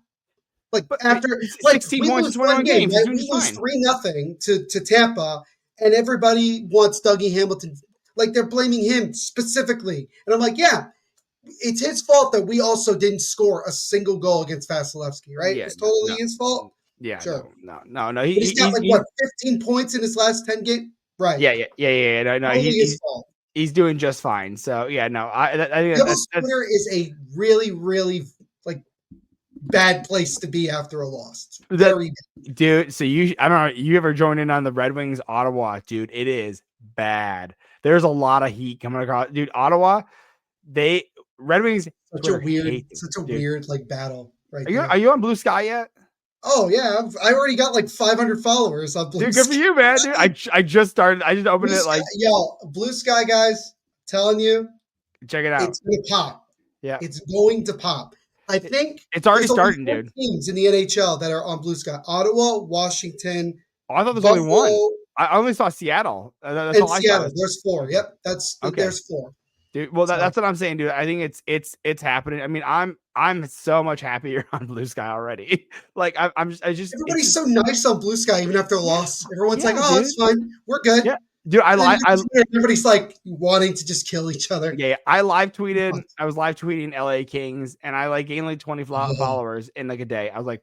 After 16 points, 21 games, right? We lose 3-0 to Tampa, and everybody wants Dougie Hamilton. Like they're blaming him specifically. And I'm like, yeah, it's his fault that we also didn't score a single goal against Vasilevsky, right? It's totally his fault. Yeah, sure. No. He's got 15 points in his last 10 games, right? Yeah. No, he's doing just fine. So yeah, no, I think Twitter is a really, really bad place to be after a loss. Very bad. Dude. So I don't know. You ever joined in on the Red Wings Ottawa, dude? It is bad. There's a lot of heat coming across, dude. Ottawa, Red Wings. Such a weird battle. Right. Are you on BlueSky yet? Oh yeah, I already got 500 followers on BlueSky. Dude, good for you, man. Dude, I just started. I just opened BlueSky, BlueSky guys, telling you, check it out. It's gonna pop. Yeah, it's going to pop. I think it's already starting, dude. Teams in the NHL that are on BlueSky: Ottawa, Washington. I thought there was only one. I only saw Seattle. That's all I Seattle. saw. There's 4. Yep, there's 4. Dude, well, So that's what I'm saying, dude. I think it's happening. I mean, I'm so much happier on Blue Sky already. Like I just it's everybody's just so nice on Blue Sky, even after a yeah, loss. Everyone's like, yeah, "Oh, it's dude. fine, we're good." Yeah, dude. And then you get to everybody's like wanting to just kill each other. Yeah, I live tweeted. I was live tweeting LA Kings, and I like gained like 20 Oh, followers in like a day. I was like,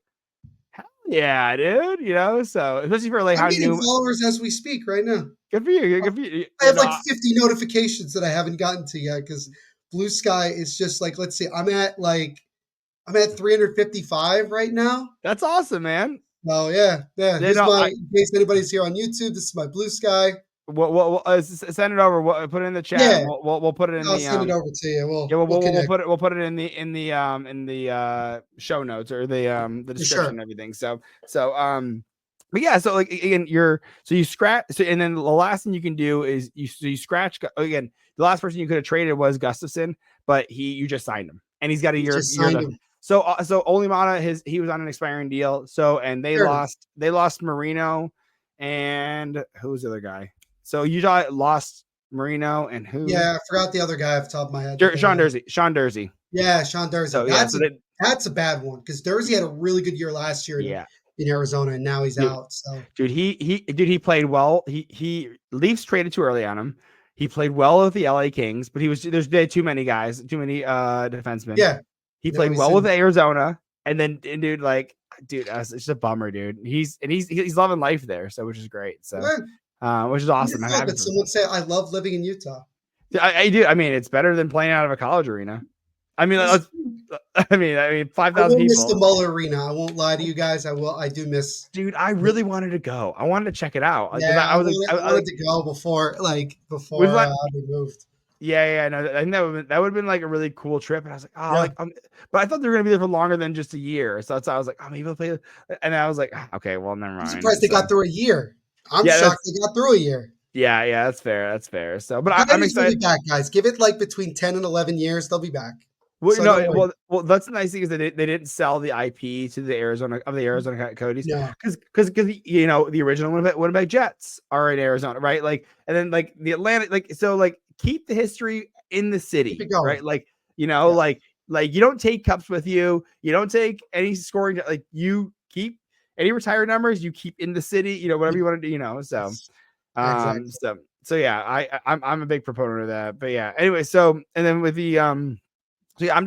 hell yeah, dude. You know, so especially for like I'm how getting new. followers as we speak right now. Good for you. Uh, Good for you. I You have know, like 50 notifications that I haven't gotten to yet because Blue Sky is just like, let's see, I'm at 355 right now. that's awesome, man. Oh yeah, yeah. You Here's know, my I in case anybody's here on YouTube. This is my Blue Sky. send it over. Put it in the chat, and Yeah, we'll put it in I'll the send it over to you. Yeah, We'll connect we'll put it in the show notes or the for description sure. and everything. But yeah, so like again, you scratch and then the last thing you can do is you scratch again. The last person you could have traded was Gustafson, but you just signed him and he's got a You just year signed left. him. So Olimata he was on an expiring deal. So and Fair enough. they lost Marino and who was the other guy? So Utah lost Marino and who? Yeah, I forgot the other guy off the top of my head that they Sean lost. Dursey. Sean Dursey. Yeah, Sean Dursey. So yeah, so they That's a bad one because Dursey had a really good year last year yeah, in Arizona, and now he's dude, out. So he played well. He Leafs traded too early on him. He played well with the LA Kings, but there's too many guys, too many defensemen. yeah, He now played he's well with in. Arizona, and dude, like it's just a bummer, dude. He's loving life there, so which is great. So Yeah, which is I awesome. never I'm thought happy that for him. someone say I love living in Utah. I do. I mean, it's better than playing out of a college arena. I mean, This is I mean, I 5,000 will miss the people. Muller Arena. I won't lie to you guys. I will. I do miss. Dude, I really wanted to go. I wanted to check it out because Yeah, I was like, I I wanted like to go was before like, we moved. yeah, no, I think that would have been like a really cool trip. And I was like, oh, Yeah, but I thought they were gonna be there for longer than just a year. So I was like, oh, maybe they'll play. And I was like, okay, well, never I'm mind. surprised they So got through a year. I'm yeah, shocked they got through a year. yeah, that's fair, that's fair. So, but I'm Coyotes will be excited. back, guys. Give it like between 10 and 11 years. They'll be back. Well, So don't no, worry. that's the nice thing is they didn't sell the IP to the Arizona Coyotes No, because you know the original Winnipeg Jets are in Arizona, right? Like, and then like the Atlantic, like so, like keep the history in the keep it city, going. right? Like, you know, Yeah, like you don't take cups with you, you don't take any scoring, like you keep any retired numbers, you keep in the city, you know, whatever you want to do, you know. So, yes, um, exactly. so so yeah, I'm a big proponent of that, but yeah. Anyway, so and then with the so yeah,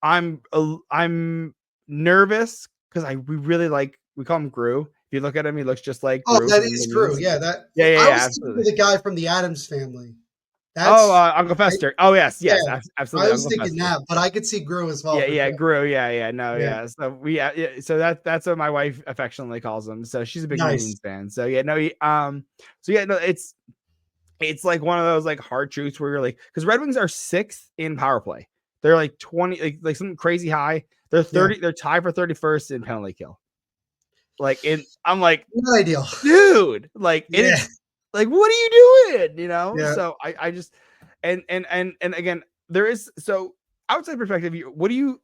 I'm nervous because we really like we call him Gru. If you look at him, he looks just like Oh, Gru that from is Gru. Minions. Yeah, that I Yeah, was thinking of absolutely. the guy from the Adams family. Oh, That's Uncle right. Fester. Oh Yeah, I absolutely, was Uncle thinking Fester. that, but I could see Gru as well for Yeah, sure. Gru. Yeah, no, Yeah, yeah. So so that's what my wife affectionately calls him. So she's a big nice. Minions fan. So yeah, no, so yeah, no, it's like one of those like hard truths where you're like, because Red Wings are sixth in power play. They're like 20, like something crazy high. They're Yeah, 30, they're tied for 31st in penalty kill. I'm like, not ideal. dude, like, and Yeah, it's like, what are you doing? You know? yeah. So I just, and again, there is, so outside perspective, what are you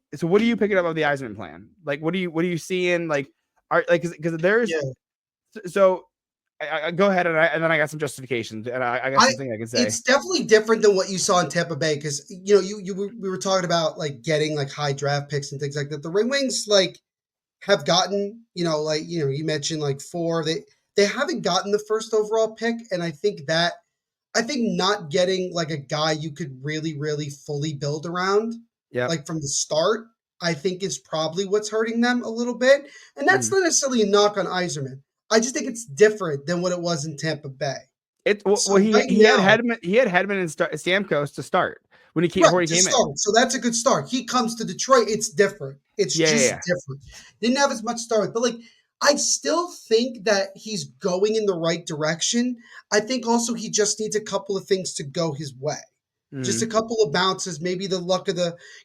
picking up of the Eisman plan? Like, what are you seeing? Like, because there's, Yeah. so I go ahead and then I got some justifications and I got I something I can say. It's definitely different than what you saw in Tampa Bay because we were talking about like getting like high draft picks and things like that. The Red Wings like have gotten you mentioned like four. They haven't gotten the first overall pick, and I think not getting like a guy you could really fully build around Yep. like from the start. I think is probably what's hurting them a little bit, and that's Mm. not necessarily a knock on Iserman. I just think it's different than what it was in Tampa Bay. Well So right now, He had Hedman and Stamkos to start right, before he to came in. start. So that's a good start. He comes to Detroit. It's different. It's just Yeah. different. Didn't have as much start, but like I still think that he's going in the right direction. I think also he just needs a couple of things to go his way. Just a Mm. couple of bounces, maybe the luck of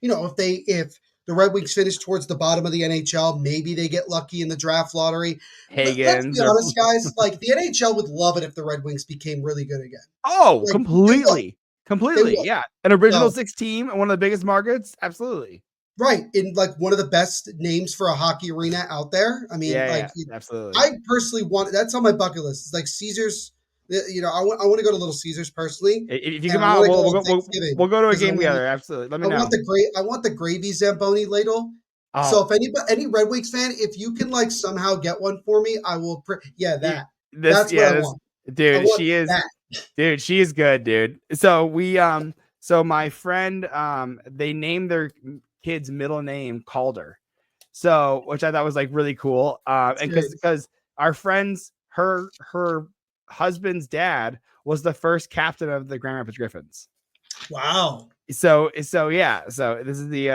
if the Red Wings finish towards the bottom of the NHL, maybe they get lucky in the draft lottery. Let's be Hagens or honest, guys. Like the NHL would love it if the Red Wings became really good again. oh, Like they would, they completely, would. yeah. An original So six team, one of the biggest markets, absolutely. right, in like one of the best names for a hockey arena out there. I mean, Yeah, like absolutely. I personally want that's on my bucket list. It's like Caesars You know, I want to go to Little Caesars personally, If you and come I want out, to go we'll on go. Thanksgiving We'll go to a because game together. Absolutely. Let me know. I want the gravy Zamboni ladle. So Oh, if any Red Wings fan, if you can like somehow get one for me, I will. Yeah, this, that's what yeah, I this, want. I dude. want She is, that. dude. She is good, dude. So my friend, they named their kid's middle name Calder. So, which I thought was like really cool. And Sick. because our friends, her husband's dad was the first captain of the Grand Rapids Griffins. Wow. So yeah. So this is the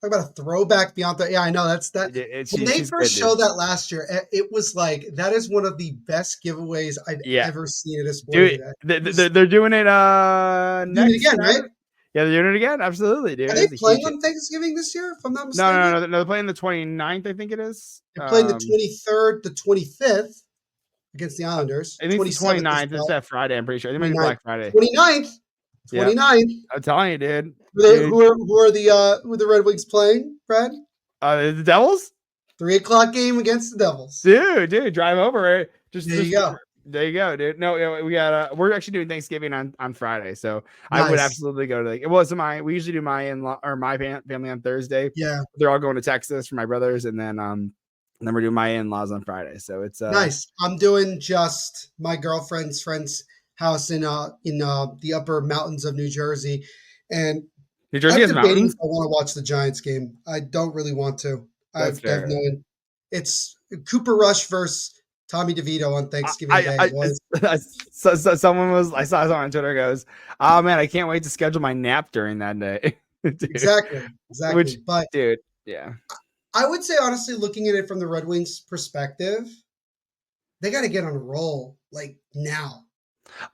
Talk about a throwback beyond that. Yeah, I know that's that. When they she's first good, dude. showed that last year, it was like that is one of the best giveaways I've Yeah, ever seen at a sporting dude. event. They're doing it Doing it next again, right? Saturday. Yeah, they're doing it again. Absolutely, Are dude. they It's a playing huge hit. on Thanksgiving this year? If I'm not No, no, mistaken, no, no. They're playing the 29th, I think it is. they're playing the 23rd, the 25th against the Islanders. I think it's the 27th as 29th. It's well. that Friday. I'm pretty sure. It might be 29th, Black Friday. 29th, Yeah, 29th. I'm telling you, dude. Who are the Red Wings playing, Brad? The Devils. 3 o'clock game against the Devils. Dude, drive over. Right? There you go. There you go, dude. No, we got we're actually doing Thanksgiving on Friday, so I would Nice. absolutely go to it was we usually do my in-law or my family on Thursday. Yeah. They're all going to Texas for my brothers, and then we're doing my in-laws on Friday. So it's Nice. I'm doing just my girlfriend's friend's house in the upper mountains of New Jersey, and New Jersey I'm has debating if mountains. I want to watch the Giants game. I don't really want to. I That's have fair. no. It's Cooper Rush versus Tommy DeVito on Thanksgiving Day. Someone was I saw someone on Twitter goes, oh man, I can't wait to schedule my nap during that day, dude. Exactly. Which, But dude, yeah. I would say honestly, looking at it from the Red Wings perspective, they got to get on a roll like now.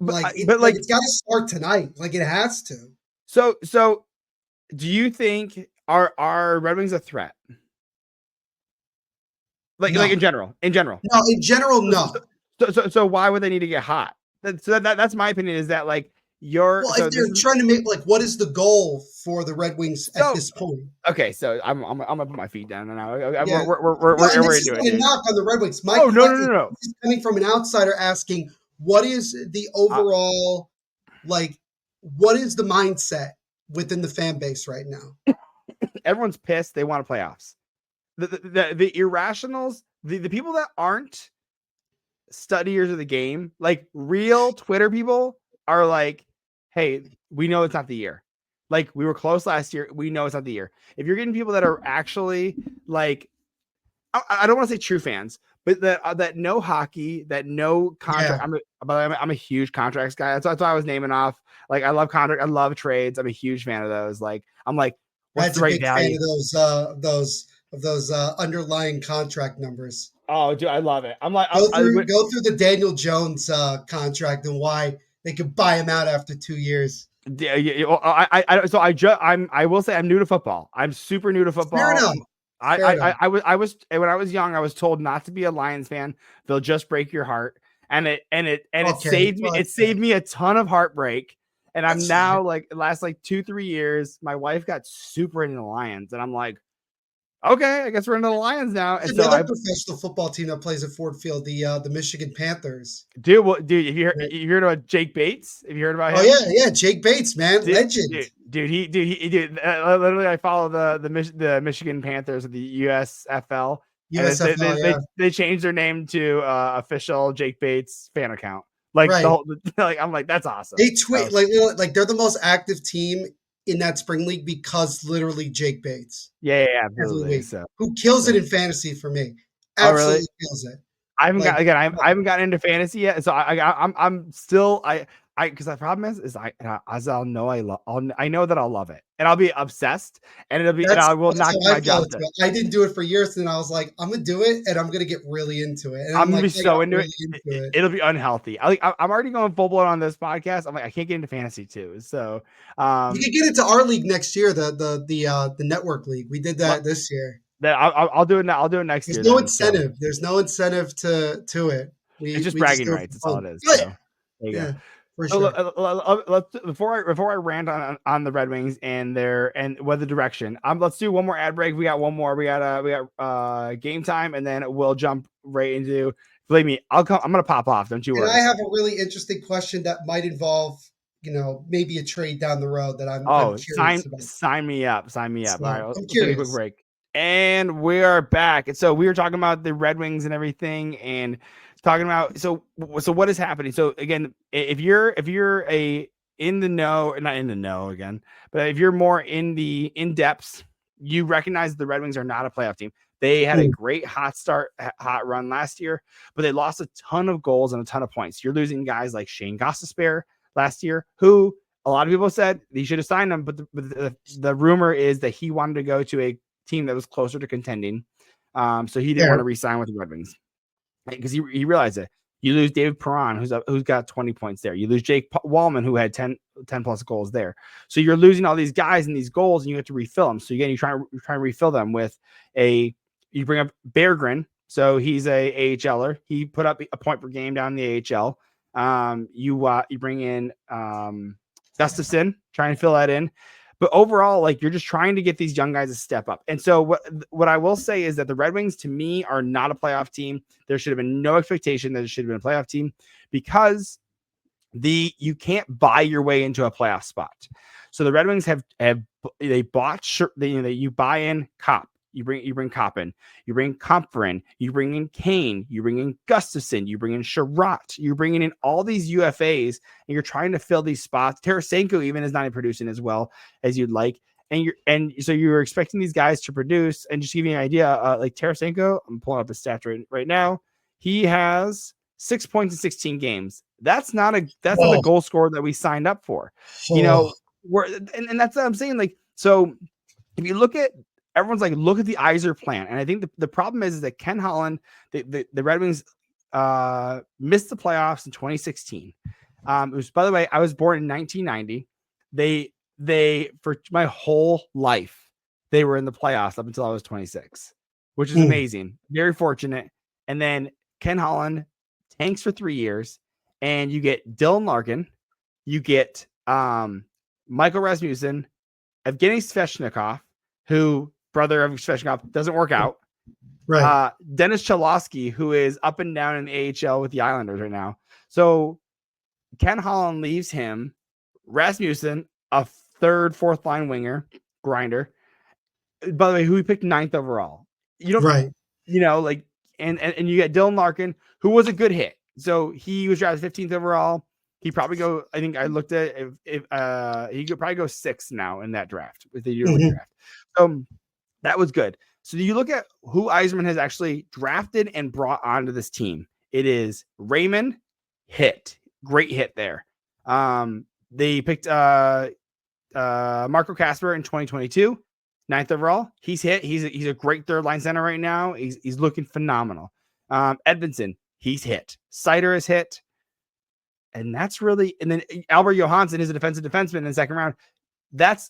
But Like it's got to start tonight. Like it has to. so do you think are Red Wings a threat? Like No, in general, no. In general, no. So why would they need to get hot? That's my opinion. Is that like your Well, so if this they're is trying to make like, what is the goal for the Red Wings at so this point? okay. So I'm gonna put my feet down now. Yeah, no, and We're this into is it, not a dude. knock on the Red Wings. Oh no no no no. This is coming from an outsider asking, what is the Uh, overall like? What is the mindset within the fan base right now? Everyone's pissed. They want playoffs. The irrationals, the people that aren't studiers of the game, like real Twitter people, are like, hey, we know it's not the year. Like we were close last year. We know it's not the year. If you're getting people that are actually like, I don't want to say true fans, but that know hockey, that know Yeah, contract. I'm a huge contracts guy. That's why I was naming off. Like I love contract. I love trades. I'm a huge fan of those. Like I'm like, what's Brad's the a right big fan value? of those underlying contract numbers. Oh, dude, I love it. I'm like, Go through the Daniel Jones contract and why they could buy him out after 2 years. yeah, well, I will say I'm new to football. I'm super new to Fair football. enough. Fair enough. I was when I was young, I was told not to be a Lions fan. They'll just break your heart. Okay, It okay, saved me a ton of heartbreak. And I'm that's fine. now like last like 2-3 years, my wife got super into the Lions, and I'm like, okay, I guess we're into the Lions now. And There's so another I professional football team that plays at Ford Field, the Michigan Panthers. dude, Right. if you heard about Jake Bates, have you heard about Oh him? yeah, Jake Bates, man, Dude, legend. literally, I follow the Michigan Panthers of the USFL, and USFL, yeah, they changed their name to official Jake Bates fan account. Like the right. whole, like I'm like that's awesome. They So tweet like they're the most active team in that spring league because literally Jake Bates yeah, every absolutely. week, who kills it So in fantasy for me, oh really? absolutely kills it. Like I haven't gotten into fantasy yet, so I'm still because the problem is as I'll know I know that I'll love it and I'll be obsessed and I will that's not how get I my fell job into done. it. I didn't do it for years, and I was like, I'm gonna do it, and I'm gonna get really into it. And I'm I'm gonna like, be I got so into it. really into it. It'll be unhealthy. I'm already going full blown on this podcast. I'm like, I can't get into fantasy too. So, You could get into our league next year, the network league. We did well, that this year. that I'll do it. I'll do it next There's year no then. So incentive. There's no incentive to it. it's just We just bragging do it rights. That's for all fun. it is. Good. So there you go. Yeah, for So sure. let's before I rant on the Red Wings and their and weather direction. Let's do one more ad break. We got one more. We got game time, and then we'll jump right into Believe me, I'll come. I'm gonna pop off. Don't you And worry. I have a really interesting question that might involve, maybe a trade down the road that I'm Oh, curious about. sign me up. Sign me up. All right, So I'm we'll take a quick curious. break. And we are back. And so we were talking about the Red Wings and everything, and talking about so what is happening. So again, if you're a in the know, not in the know again, but if you're more in the in depths, you recognize the Red Wings are not a playoff team. They had a Mm. great hot run last year, but they lost a ton of goals and a ton of points. You're losing guys like Shane Gostisbehere last year, who a lot of people said he should have signed him, but the rumor is that he wanted to go to a team that was closer to contending. So he didn't want to Fair. re-sign with the Red Wings because he realized it. You lose David Perron, who's got 20 points there. You lose Jake Wallman, who had 10 plus goals there. So you're losing all these guys and these goals, and you have to refill them. So again, you try and refill them with you bring up Berggren. So he's a AHLer. He put up a point per game down in the AHL. You bring in Gustafson, trying to fill that in. But overall, like you're just trying to get these young guys to step up. And so what I will say is that the Red Wings, to me, are not a playoff team. There should have been no expectation that it should have been a playoff team because you can't buy your way into a playoff spot. So the Red Wings have they bought you buy in Cop. You bring Cop in, you bring Comfer in, you bring in Kane, you bring in Gustafson, you bring in Sherratt, you're bringing in all these UFAs, and you're trying to fill these spots. Tarasenko even is not producing as well as you'd like, and so you're expecting these guys to produce. And just to give you an idea, like Tarasenko, I'm pulling up his stats right now. He has 6 points in 16 games. That's not a Oh, goal scorer that we signed up for. oh, And that's what I'm saying. Like, so if you look at everyone's like, look at the Yzer plan. And I think the problem is that Ken Holland, the Red Wings missed the playoffs in 2016. It was, by the way, I was born in 1990. They for my whole life, they were in the playoffs up until I was 26, which is mm, amazing. Very fortunate. And then Ken Holland tanks for 3 years, and you get Dylan Larkin, you get Michael Rasmussen, Evgeny Svechnikov, who brother of Svechnikov doesn't work out. right. Dennis Cholowski, who is up and down in the AHL with the Islanders right now. So Ken Holland leaves him, Rasmussen, a third, fourth line winger, grinder. By the way, who he picked 9th overall. You don't, Right. like, and you get Dylan Larkin, who was a good hit. So he was drafted 15th overall. He probably go. I think I looked at if he could probably go 6th now in that draft with the yearly Mhm. draft. So that was good. So you look at who Yzerman has actually drafted and brought onto this team. It is Raymond, great hit there. They picked Marco Casper in 2022, 9th overall. He's hit. He's a great third line center right now. He's looking phenomenal. Edvinsson, he's hit. Sider is hit. And that's really, and then Albert Johansson is a defensive defenseman in the second round.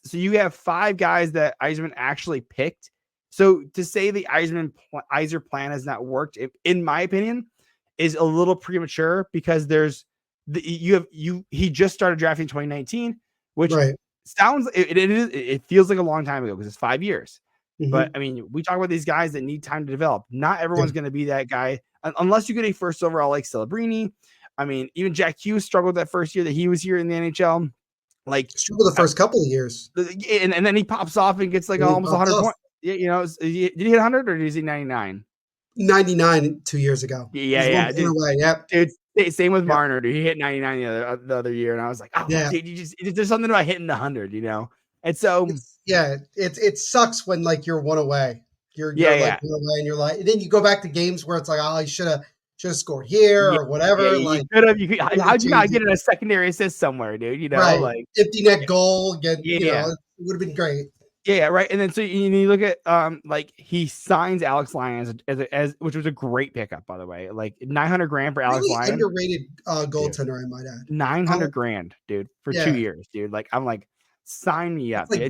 So you have 5 guys that Yzerman actually picked. So to say the Yzer plan has not worked, in my opinion, is a little premature because he just started drafting 2019, which Right. sounds it feels like a long time ago because it's 5 years. But Hmm. I mean, we talk about these guys that need time to develop. Not Yeah. everyone's going to be that guy unless you get a first overall like Celebrini. I mean, even Jack Hughes struggled that first year that he was here in the NHL. Like, It's true for the first couple of years. and then he pops off and gets like Then he almost popped 100 off. points. Did he hit 100 or is he 99? 99 2 years ago. Yeah, He's one yeah, point dude. away. Yep. Same with Yep. Marner, dude. He hit 99 the other year, and I was like, oh, Yeah. dude, there's something about hitting the 100, And so, It sucks when like you're one away. You're like yeah, one away and you're like, and then you go back to games where it's like, oh, I should have scored here yeah, or yeah. whatever. You Like could have. things are How'd you not changing. get a secondary assist somewhere, dude? Right. Like, Empty net goal again, yeah. it would have been great. Yeah, right. And then so you look at like he signs Alex Lyon as which was a great pickup, by the way. Like 900 grand for Alex Really Lyon, underrated dude. goaltender, I might add. 900 Um, grand, dude, for 2 yeah. years, dude. Like I'm like, sign me That's up, like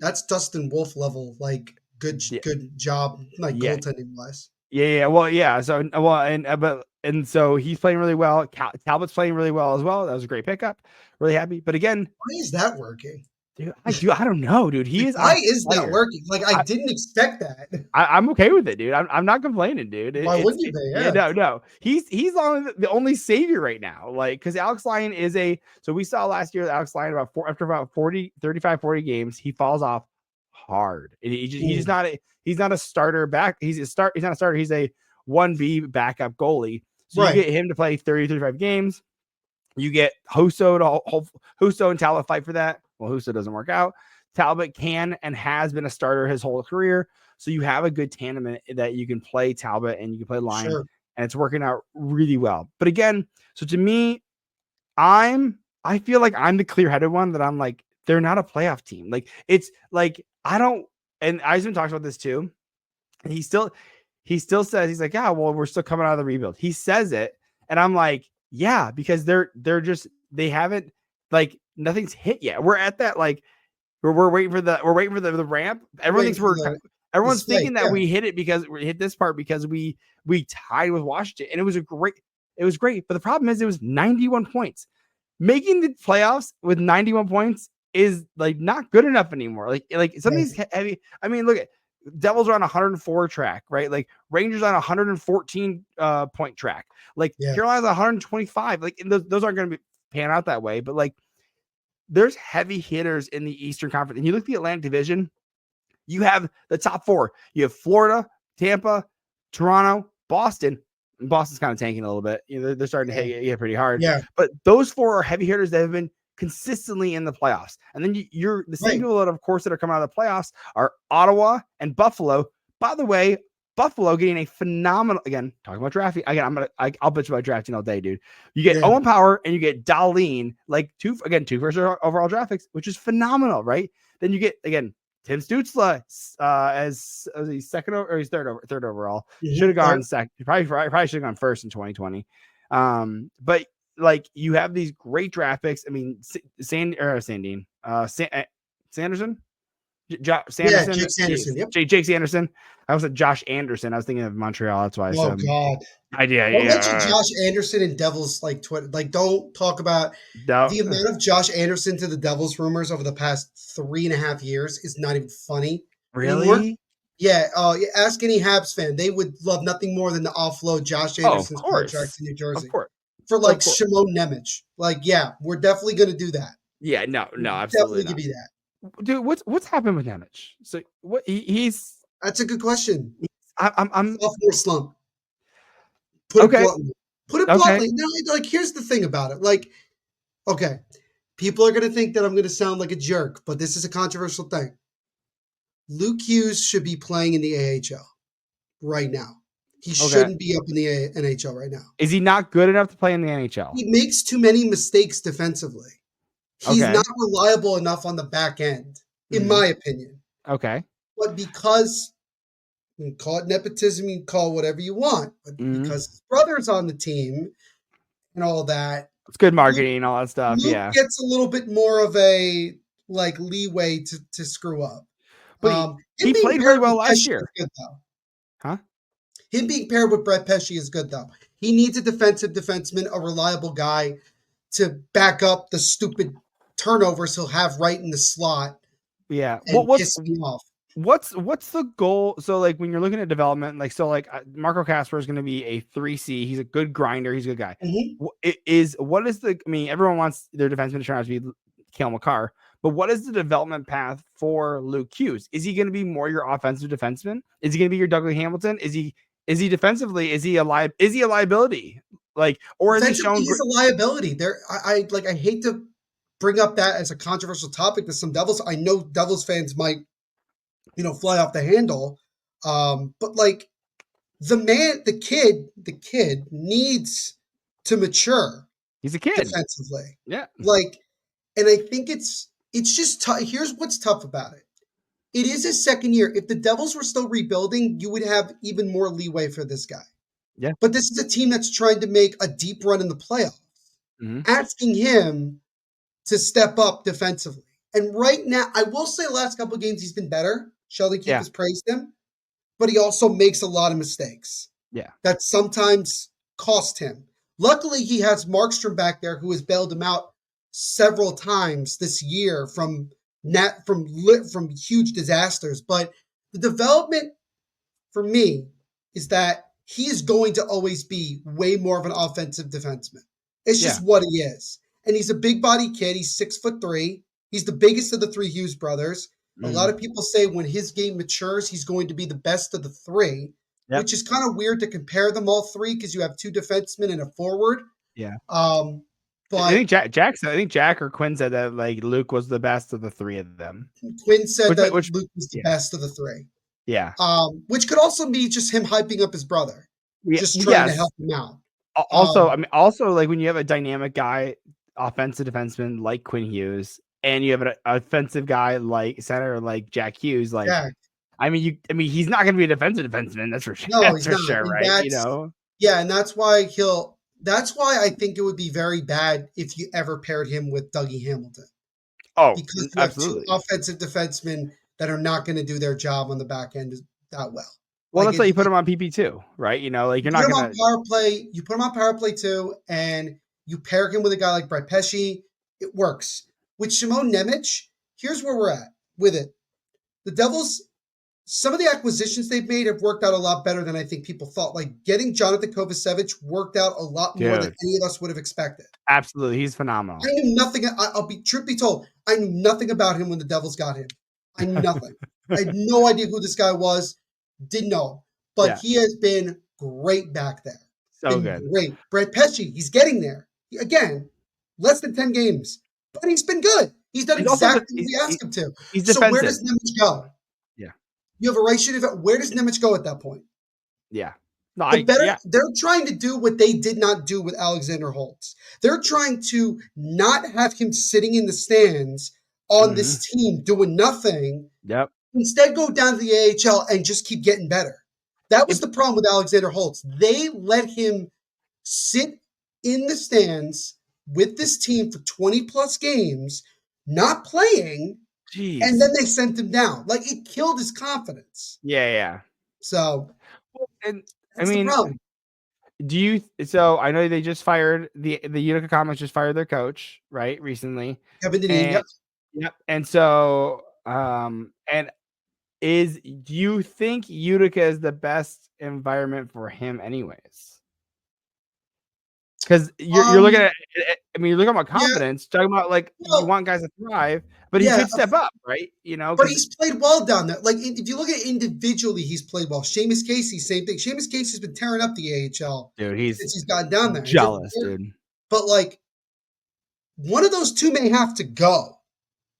dude. Dustin Wolf level, like Yeah, good job, like yeah, goaltending wise. yeah. Well, yeah. So well, and so he's playing really well. Talbot's playing really well as well. That was a great pickup. Really happy. But again, Why is that working? Dude, I don't know, dude. He The is guy on is not fire. working. Like, I didn't expect that. I'm okay with it, dude. I'm not complaining, dude. Why wouldn't you be? Yeah, Yeah. no. He's on the only savior right now. Like, because Alex Lyon is so we saw last year that Alex Lyon after about 40 games, he falls off hard. And he's not a starter back. He's not a starter. He's a 1B backup goalie. So you Right. get him to play 35 games. You get Husso and Talbot fight for that. Well, Husso doesn't work out. Talbot can and has been a starter his whole career. So you have a good tandem that you can play Talbot and you can play Lyon, Sure. and it's working out really well. But again, so to me, I feel like I'm the clear-headed one that I'm like, they're not a playoff team. Like, it's like, I don't, and Eisman talks about this too. And he still says, he's like, yeah, well, we're still coming out of the rebuild. He says it, and I'm like, yeah, because they haven't, like, nothing's hit yet. We're at that, like, we're waiting for the ramp. Everyone's thinking that we hit it because we hit this part because we tied with Washington, and it was great. But the problem is it was 91 points. Making the playoffs with 91 points is like not good enough anymore. Like some of these heavy. I mean, look at Devils are on 104 track, right? Like Rangers on 114 point track. Like Carolina's on 125. Like those aren't going to be pan out that way, but like there's heavy hitters in the Eastern Conference. And you look at the Atlantic Division, you have the top four. You have Florida, Tampa, Toronto, Boston. And Boston's kind of tanking a little bit. You know, they're starting to hit pretty hard. Yeah. But those four are heavy hitters that have been consistently in the playoffs. And then you're the same people that, of course, that are coming out of the playoffs are Ottawa and Buffalo. By the way, Buffalo getting a phenomenal, again, talking about drafting. Again, I'll bitch about drafting all day, dude. You get Owen Power and you get Darlene, like two first overall draft picks, which is phenomenal, right? Then you get, again, Tim Stützle as he's second or he's third overall. Should have gone second. Probably should have gone first in 2020. But like you have these great draft picks. I mean, Sanderson. Jake Sanderson. Yep. Jake Sanderson. I was at Josh Anderson. I was thinking of Montreal. That's why I said. God. Don't mention Josh Anderson and Devils like Twitter. Like, don't talk about the amount of Josh Anderson to the Devils rumors over the past 3.5 years is not even funny. Really? Anymore. Yeah. Ask any Habs fan. They would love nothing more than to offload Josh Anderson's contract to New Jersey. Of course. For like Shimon Nemec. Like, yeah, we're definitely going to do that. Yeah, no, absolutely definitely give you that. Dude, what's happened with Nemec? So what he's that's a good question. I'm sophomore slump. Put it bluntly. No, like here's the thing about it. Like, okay, people are gonna think that I'm gonna sound like a jerk, but this is a controversial thing. Luke Hughes should be playing in the AHL right now. He shouldn't be up in the NHL right now. Is he not good enough to play in the NHL? He makes too many mistakes defensively. He's not reliable enough on the back end, in my opinion. Okay. But because, you can call it nepotism, you can call it whatever you want, but because his brother's on the team and all that. It's good marketing and all that stuff, Luke gets a little bit more of a, like, leeway to screw up. But he played very well last year. Good, though. Huh? Him being paired with Brett Pesce is good, though. He needs a defensive defenseman, a reliable guy to back up the stupid turnovers he'll have right in the slot. Yeah. Piss me off. What's the goal? So like when you're looking at development, like Marco Kasper is going to be a 3C. He's a good grinder. He's a good guy. Everyone wants their defenseman to turn out to be Cale Makar, but what is the development path for Luke Hughes? Is he going to be more your offensive defenseman? Is he going to be your Dougley Hamilton? Is he defensively? Is he a liability? Like, or is he shown? He's a liability. I hate to bring up that as a controversial topic to some Devils. I know Devils fans might, fly off the handle. But like the kid needs to mature. He's a kid defensively. Yeah. Like, and I think it's just tough. Here's what's tough about it. It is his second year. If the Devils were still rebuilding, you would have even more leeway for this guy. Yeah. But this is a team that's trying to make a deep run in the playoffs. Asking him to step up defensively. And right now, I will say the last couple of games he's been better. Sheldon Keefe has praised him. But he also makes a lot of mistakes. Yeah. That sometimes cost him. Luckily, he has Markstrom back there who has bailed him out several times this year from from huge disasters. But the development for me is that he is going to always be way more of an offensive defenseman. It's Yeah. just what he is. And he's a big body kid. He's 6'3". He's the biggest of the three Hughes brothers. A lot of people say when his game matures, he's going to be the best of the three, Yep. which is kind of weird to compare them all three because you have two defensemen and a forward. Yeah. Um, I but think Jack or Quinn said that like Luke was the best of the three of them. Quinn said that Which Luke was the yeah. best of the three. Yeah. Which could also be just him hyping up his brother, just trying to Yes. help him out. Also, I mean, also like when you have a dynamic guy, offensive defenseman like Quinn Hughes, and you have an offensive guy like center like Jack Hughes, like Jack. I mean, he's not going to be a defensive defenseman. That's for sure. No, That's he's for not. sure, And right? You know. yeah, and that's why he'll. That's why I think it would be very bad if you ever paired him with Dougie Hamilton, Oh, because you have two absolutely. offensive defensemen that are not going to do their job on the back end that well. Well, Like that's if why you you put him on PP too, right? You know, like you you're put not him on gonna. power play, you put him on power play too, and you pair him with a guy like Brett Pesci, it works. With Shimon Nemec, here's where we're at with it. The Devils, some of the acquisitions they've made have worked out a lot better than I think people thought. Like getting Jonathan Kovacevic worked out a lot more than Dude, any of us would have expected. absolutely, he's I phenomenal. knew nothing. I'll be truth be told, I knew nothing about him when the Devils got him. I knew nothing. I had no idea who this guy was. Didn't know him, but Yeah, he has been great back there. so Been good. great. Brett Pesci, he's getting there again. Less than 10 games, but he's been good. He's done He's also exactly what we asked him to. he's So where defensive. does Nemec go? Yeah, You have a right shooting. Where does Nemec go at that point? yeah. No, I yeah. They're trying to do what they did not do with Alexander Holtz. They're trying to not have him sitting in the stands on Mm-hmm. this team doing nothing. Yep. Instead, go down to the AHL and just keep getting better. That was If the problem with Alexander Holtz. They let him sit in the stands with this team for 20 plus games, not playing, and Jeez. then they sent him down. Like it killed his confidence. Yeah, yeah. So Well, and I that's the mean, problem. do you? So I know they just fired the Utica Comets just fired their coach right recently, Kevin Dineen, and yep. yep. And so and do you think Utica is the best environment for him, anyways? Because you're looking Um, at, I mean, you're looking about yeah, confidence, talking about like you well, want guys to thrive, but he yeah, could step up, right? You know, but because he's played well down there. Like if you look at individually, he's played well. Seamus Casey, same thing. Seamus Casey's been tearing up the AHL dude, he's since he's gotten down there. jealous, dude. But like one of those two may have to go.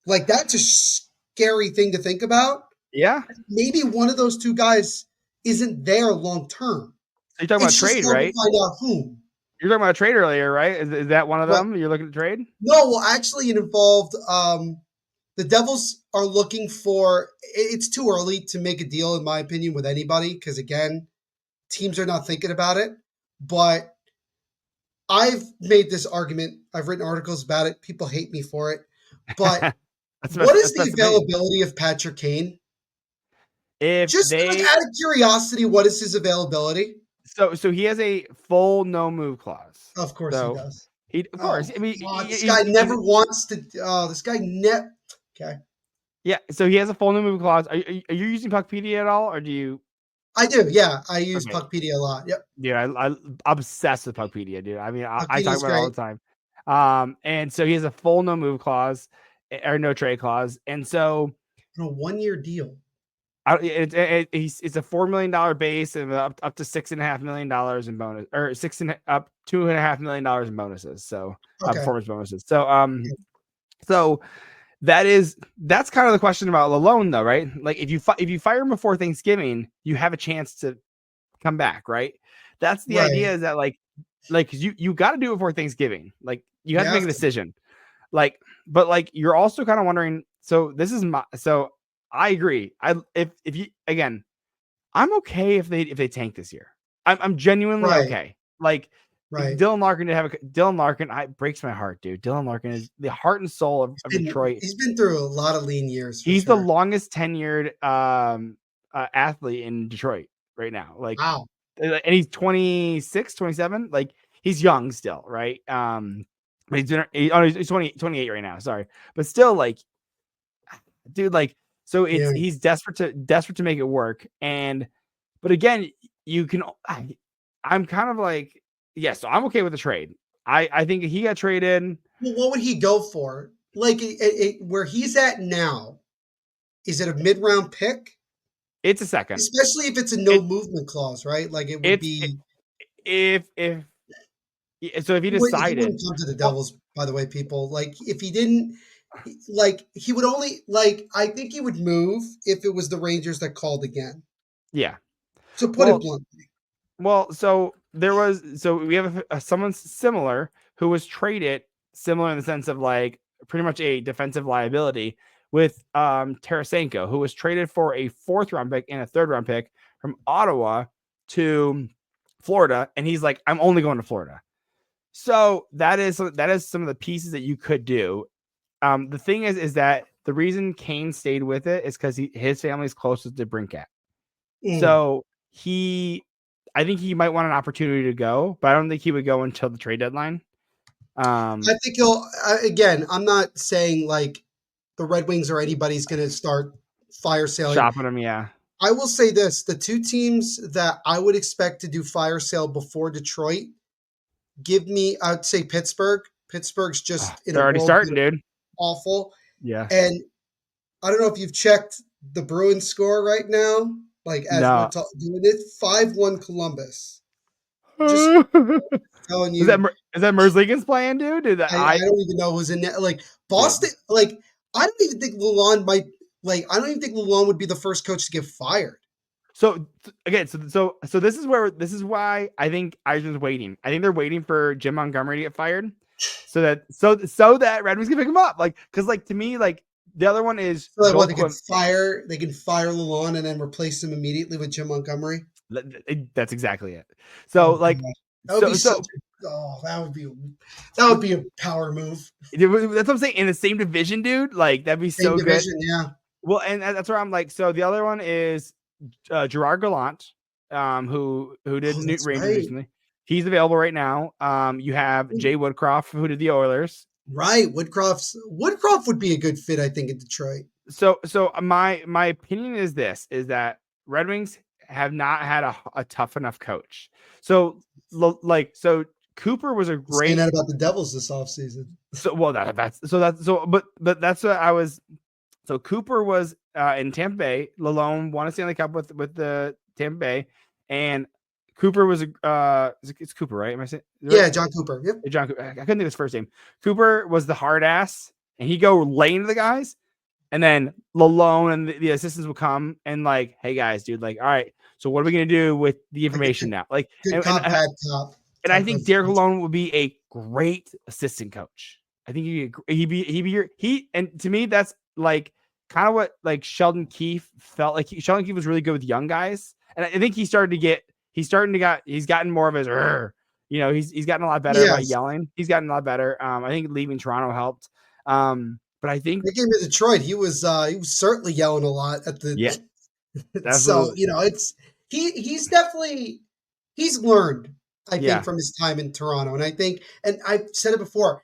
Like that's a scary thing to think about. Yeah. Maybe one of those two guys isn't there long term. So you're talking about It's just trade, hard to right? find out whom. You're talking about a trade earlier, right? Is that one of What? them you're looking to trade? No, well, actually, it involved the Devils are looking for. It's too early to make a deal, in my opinion, with anybody because again, teams are not thinking about it. But I've made this argument. I've written articles about it. People hate me for it. But what is That's the best opinion. availability of Patrick Kane? If Just like they out of curiosity, what is his availability? so he has a full no move clause. Of course he So does. he of Oh course. my I mean, god, this guy never wants to. Oh, this guy never. Okay, yeah. So he has a full no move clause. Are you using Puckpedia at all, or do you? I do. Yeah, I use Okay, Puckpedia a lot. Yep, dude, I'm obsessed with Puckpedia, dude. I mean, I Puckpedia talk is about it all great. the time. And so he has a full no move clause or no trade clause, and so On a 1 year deal. it's a $4 million base and up to $6.5 million in bonus, or up $2.5 million in bonuses. So Okay. performance bonuses. So that's kind of the question about Lalone, though, right? Like if you fire him before Thanksgiving, you have a chance to come back, right? That's the idea, Right. is that like you got to do it before Thanksgiving. Like you You have to make have a to. decision. Like, but like you're also kind of wondering. So this is so I agree. If you again, I'm okay if they tank this year. I'm genuinely Right. okay. Like Right. Dylan Larkin. It breaks my heart, dude. Dylan Larkin is the heart and soul of Detroit. He's been through a lot of lean years for He's the sure. longest tenured athlete in Detroit right now. Like, Wow. and he's 26, 27. Like he's young still, right? But he's 28 right now. Sorry, but still, like dude. Like, so Yeah. he's desperate to make it work. But again, you can. I'm kind of like, yeah. So I'm okay with the trade. I think he got traded. Well, what would he go for? Like where he's at now, is it a mid-round pick? It's a second. Especially if it's a no It movement clause, right? Like it would it's be. if so if he He wouldn't decided, come to the well, Devils, by the way, people. Like if he didn't, like he would only like. I think he would move if it was the Rangers that called again. yeah. To put it Well, bluntly, so we have someone similar who was traded similar in the sense of like pretty much a defensive liability with Tarasenko, who was traded for a 4th-round pick and a 3rd-round pick from Ottawa to Florida, and he's like, I'm only going to Florida. So that is some of the pieces that you could do. The thing is that the reason Kane stayed with it is because his family's closest to Brinkat. mm. So I think he might want an opportunity to go, but I don't think he would go until the trade deadline. I think he'll. Again, I'm not saying like the Red Wings or anybody's going to start fire sailing. Shopping him, yeah. I will say this: the two teams that I would expect to do fire sale before Detroit, give me. I'd say Pittsburgh. Pittsburgh's just in a They're already whirlwind starting, of dude. awful. Yeah. And I don't know if you've checked the Bruins score right now. Like as we're No. doing it, 5-1 Columbus. Just is telling that you, Merzlikins playing, dude? Dude, that I don't even know who's in there. Like Boston, dude. like I don't even think Lalonde might. Like I don't even think Lalonde would be the first coach to get fired. So again, so this is why I think Eisen's waiting. I think they're waiting for Jim Montgomery to get fired, so that Red Wings can pick him up. Like, because like to me, like the other one is So like, what Joel they can Quinn. fire, they can fire Lalonde and then replace him immediately with Jim Montgomery. That's exactly it. Oh So like, god, that would be so such. Oh, that would be a power move. that's what I'm saying. In the same division, dude. Like that'd be Same so good. division, yeah. Well, and that's where I'm like. So the other one is Gerard Gallant, who did Oh, Newt that's Rangers right. recently. He's available right now. You have Jay Woodcroft, who did the Oilers. Right, Woodcroft would be a good fit, I think, in Detroit. So my opinion is this: is that Red Wings have not had a tough enough coach. So Cooper was a Saying that great. about the Devils this offseason. So well but that's what I was. So Cooper was in Tampa Bay. Lalone won a Stanley Cup with the Tampa Bay, and Cooper was it's Cooper, right? Am I saying right? Yeah, John Cooper. Yep. John Cooper. I couldn't think of his first name. Cooper was the hard ass, and he go laying to the guys, and then Lalone and the assistants will come and like, hey guys, dude, like, all right, so what are we gonna do with the Like a information now? Like, good cop, bad cop and I type of. think Derek Lalone would be a great assistant coach. I think he and to me that's like kind of what like Sheldon Keefe felt like. Sheldon Keefe was really good with young guys, and I think he's gotten more of his he's gotten a lot better about Yes. yelling. He's gotten a lot better. I think leaving Toronto helped. But I think They came to Detroit. He was certainly yelling a lot at the. yeah, So absolutely, it's he's definitely he's learned. I think yeah, from his time in Toronto, and I think, and I've said it before.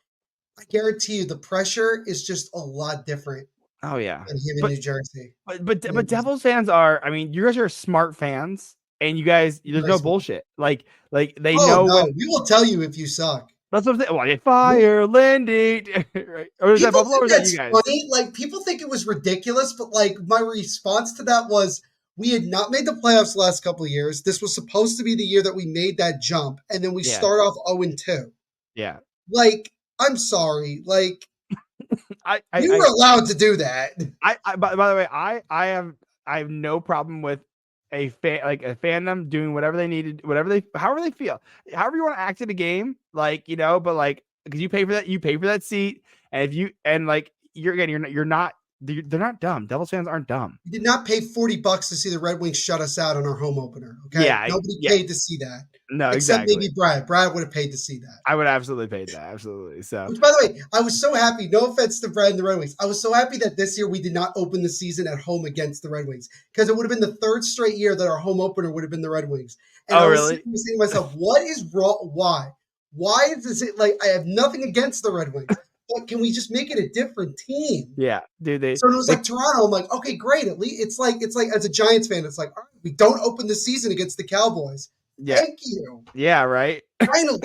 I guarantee you, the pressure is just a lot different oh yeah, than him in but New Jersey. but Devils fans are. I mean, you guys are smart fans, and you guys there's Very no smart. bullshit. Like they Oh know no, when. we will tell you if you suck. That's what I'm saying. Well, they fire Lindy, right? Or is that People Buffalo? Or think is that you that's guys? funny. Like people think it was ridiculous, but like my response to that was we had not made the playoffs the last couple of years. This was supposed to be the year that we made that jump, and then we Yeah, start off 0-2. yeah. Like, I'm sorry. Like I, I, you I, were allowed to do that. by the way, I have no problem with a fan like a fandom doing whatever they needed, however they feel, however you want to act in a game, like but like because you pay for that seat, and if you and like you're not they're not dumb. Devils fans aren't dumb. You did not pay $40 to see the Red Wings shut us out on our home opener. Okay, Yeah, nobody yeah, paid to see that, no, except exactly. maybe Brad. Brad would have paid to see that. I would absolutely pay that, absolutely. So Which, by the way, I was so happy. No offense to Brad and the Red Wings. I was so happy that this year we did not open the season at home against the Red Wings because it would have been the third straight year that our home opener would have been the Red Wings. And oh I was really? saying to myself, what is wrong? Why? Why is it like I have nothing against the Red Wings? but can we just make it a different team? Yeah, dude. So it was They like Toronto. I'm like, okay, great. At least it's like as a Giants fan, it's like, all right, we don't open the season against the Cowboys. yeah, Thank you. yeah, right. Finally.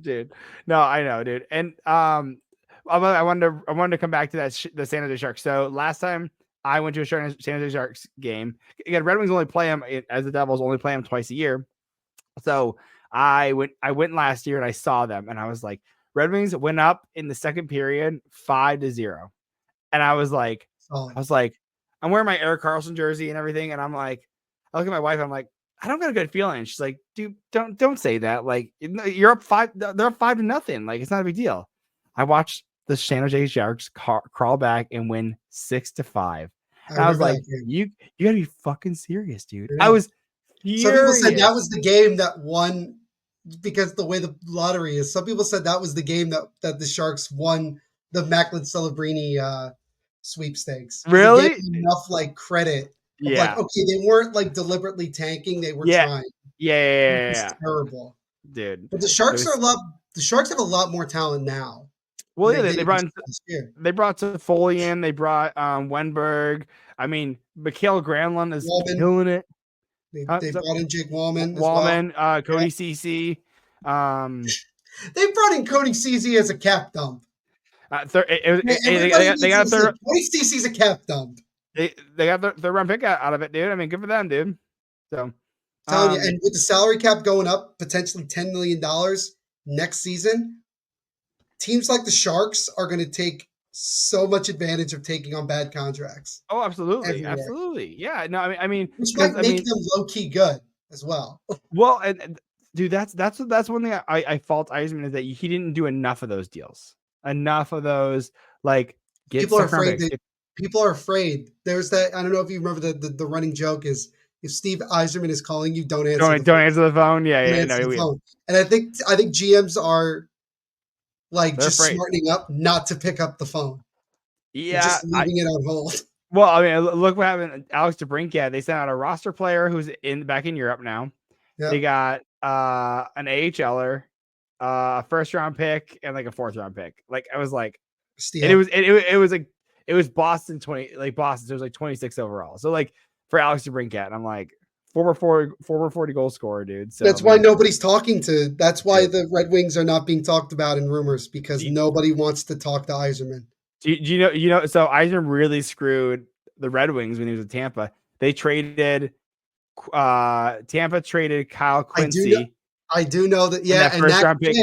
Dude. No, I know, dude. And I wanted to come back to that the San Jose Sharks. So last time I went to a San Jose Sharks game, again, Red Wings only play them as the Devils only play them twice a year. So I went last year and I saw them and I was like, Red Wings went up in the second period 5-0. And Solid. I'm wearing my Eric Carlson jersey and everything. And I'm like, I look at my wife, I'm like, I don't got a good feeling. She's like, dude, don't say that. Like, you're up 5, they're up 5-0. Like, it's not a big deal. I watched the San Jose Sharks crawl back and win 6-5. I And I was remember like, that game. you gotta be fucking serious, dude. I I know. was Some people said furious. that was the game that won because the way the lottery is. Some people said that was the game that the Sharks won the Macklin Celebrini sweepstakes because they gave Really? them enough like credit of like, Yeah. okay, they weren't like deliberately tanking; they were Yeah. trying. Yeah. Yeah. It was Yeah, just yeah. terrible. Dude. But the It Sharks are a was lot. The Sharks have a lot more talent now than well, they yeah, did even last year. they brought Toffoli in, they brought Wenberg. I mean, Mikhail Granlund is Wallman, killing it. they brought in Jake Wallman as well. Wallman, Yeah. Cody Cece. Um, They brought in Cody Cece as a cap dump. Yeah, everybody they needs to got a listen. third. Cody Cece's a cap dump. They got their third round pick out of it, dude. I mean, good for them, dude. So, Telling you, um, and with the salary cap going up potentially $10 million next season, teams like the Sharks are going to take so much advantage of taking on bad contracts oh, absolutely, everywhere, absolutely, yeah. No, which because might make them low key good as well. well, and dude, that's one thing I fault Eisman is that he didn't do enough of those deals, enough of those like get People are second round afraid picks. that people are afraid. There's that. I don't know if you remember the running joke is if Steve Eiserman is calling you, don't answer the Don't phone. answer the phone. Yeah, Don't yeah, answer no, the phone. And I think GMs are like they're just afraid. smartening up not to pick up the phone and Yeah, just leaving it on hold. well, I mean, look what happened. Alex DeBrincat. They sent out a roster player who's back in Europe now. They Yeah, got an AHLer, a first round pick, and like a fourth round pick. Like I was like, and steal. it was like it was Boston 20 like Boston. So it was like 26 overall. So like for Alex DeBrincat, and I'm like former 40 goal scorer, dude. So I That's why mean, nobody's talking to. That's why dude, the Red Wings are not being talked about in rumors because do, nobody wants to talk to Eiserman. do you know? So Eisner really screwed the Red Wings when he was with Tampa. They traded Tampa traded Kyle I do know. Quincy I do know that. and Yeah, that and first round pick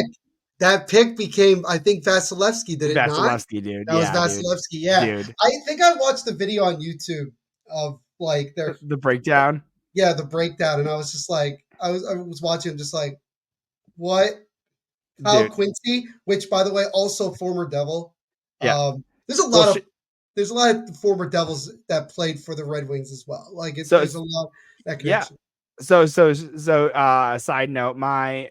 that pick became. I think Vasilevsky did it not? Vasilevsky, dude. That was Yeah, dude. Vasilevsky. Yeah, Dude. I think I watched the video on YouTube of like their The breakdown. yeah the breakdown, and I was just like I was watching, just like what Kyle Dude. Quincy, which by the way also former Devil. Yeah. There's a Well, lot of there's a lot of former Devils that played for the Red Wings as well. Like so there's a lot of that yeah. connection. Side note, my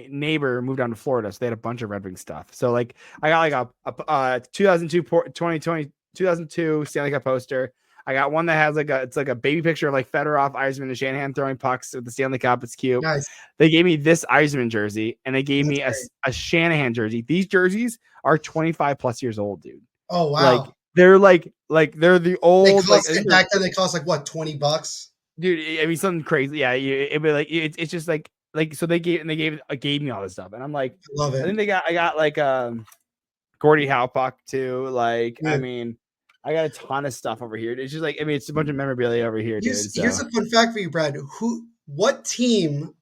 neighbor moved down to Florida, so they had a bunch of Red Wing stuff. So like I got like a 2002 2002 Stanley Cup poster. I got one that has it's like a baby picture of like Fedorov, Eisman, and Shanahan throwing pucks with the Stanley Cup. It's cute. Nice. They gave me this Eisman jersey and they gave That's me great. a Shanahan jersey. These jerseys are 25 plus years old, dude. Oh Like wow. they're they're the They old like cost and back then they cost like what, $20? dude. I mean something crazy. Yeah, it'd be like it's just like so they gave me all this stuff and I'm like Love I it. think I got like Gordie Howe puck too. Like I Yeah. mean I got a ton of stuff over here. It's just like I mean it's a bunch of memorabilia over here, dude. Here's So a fun fact for you, Brad. What team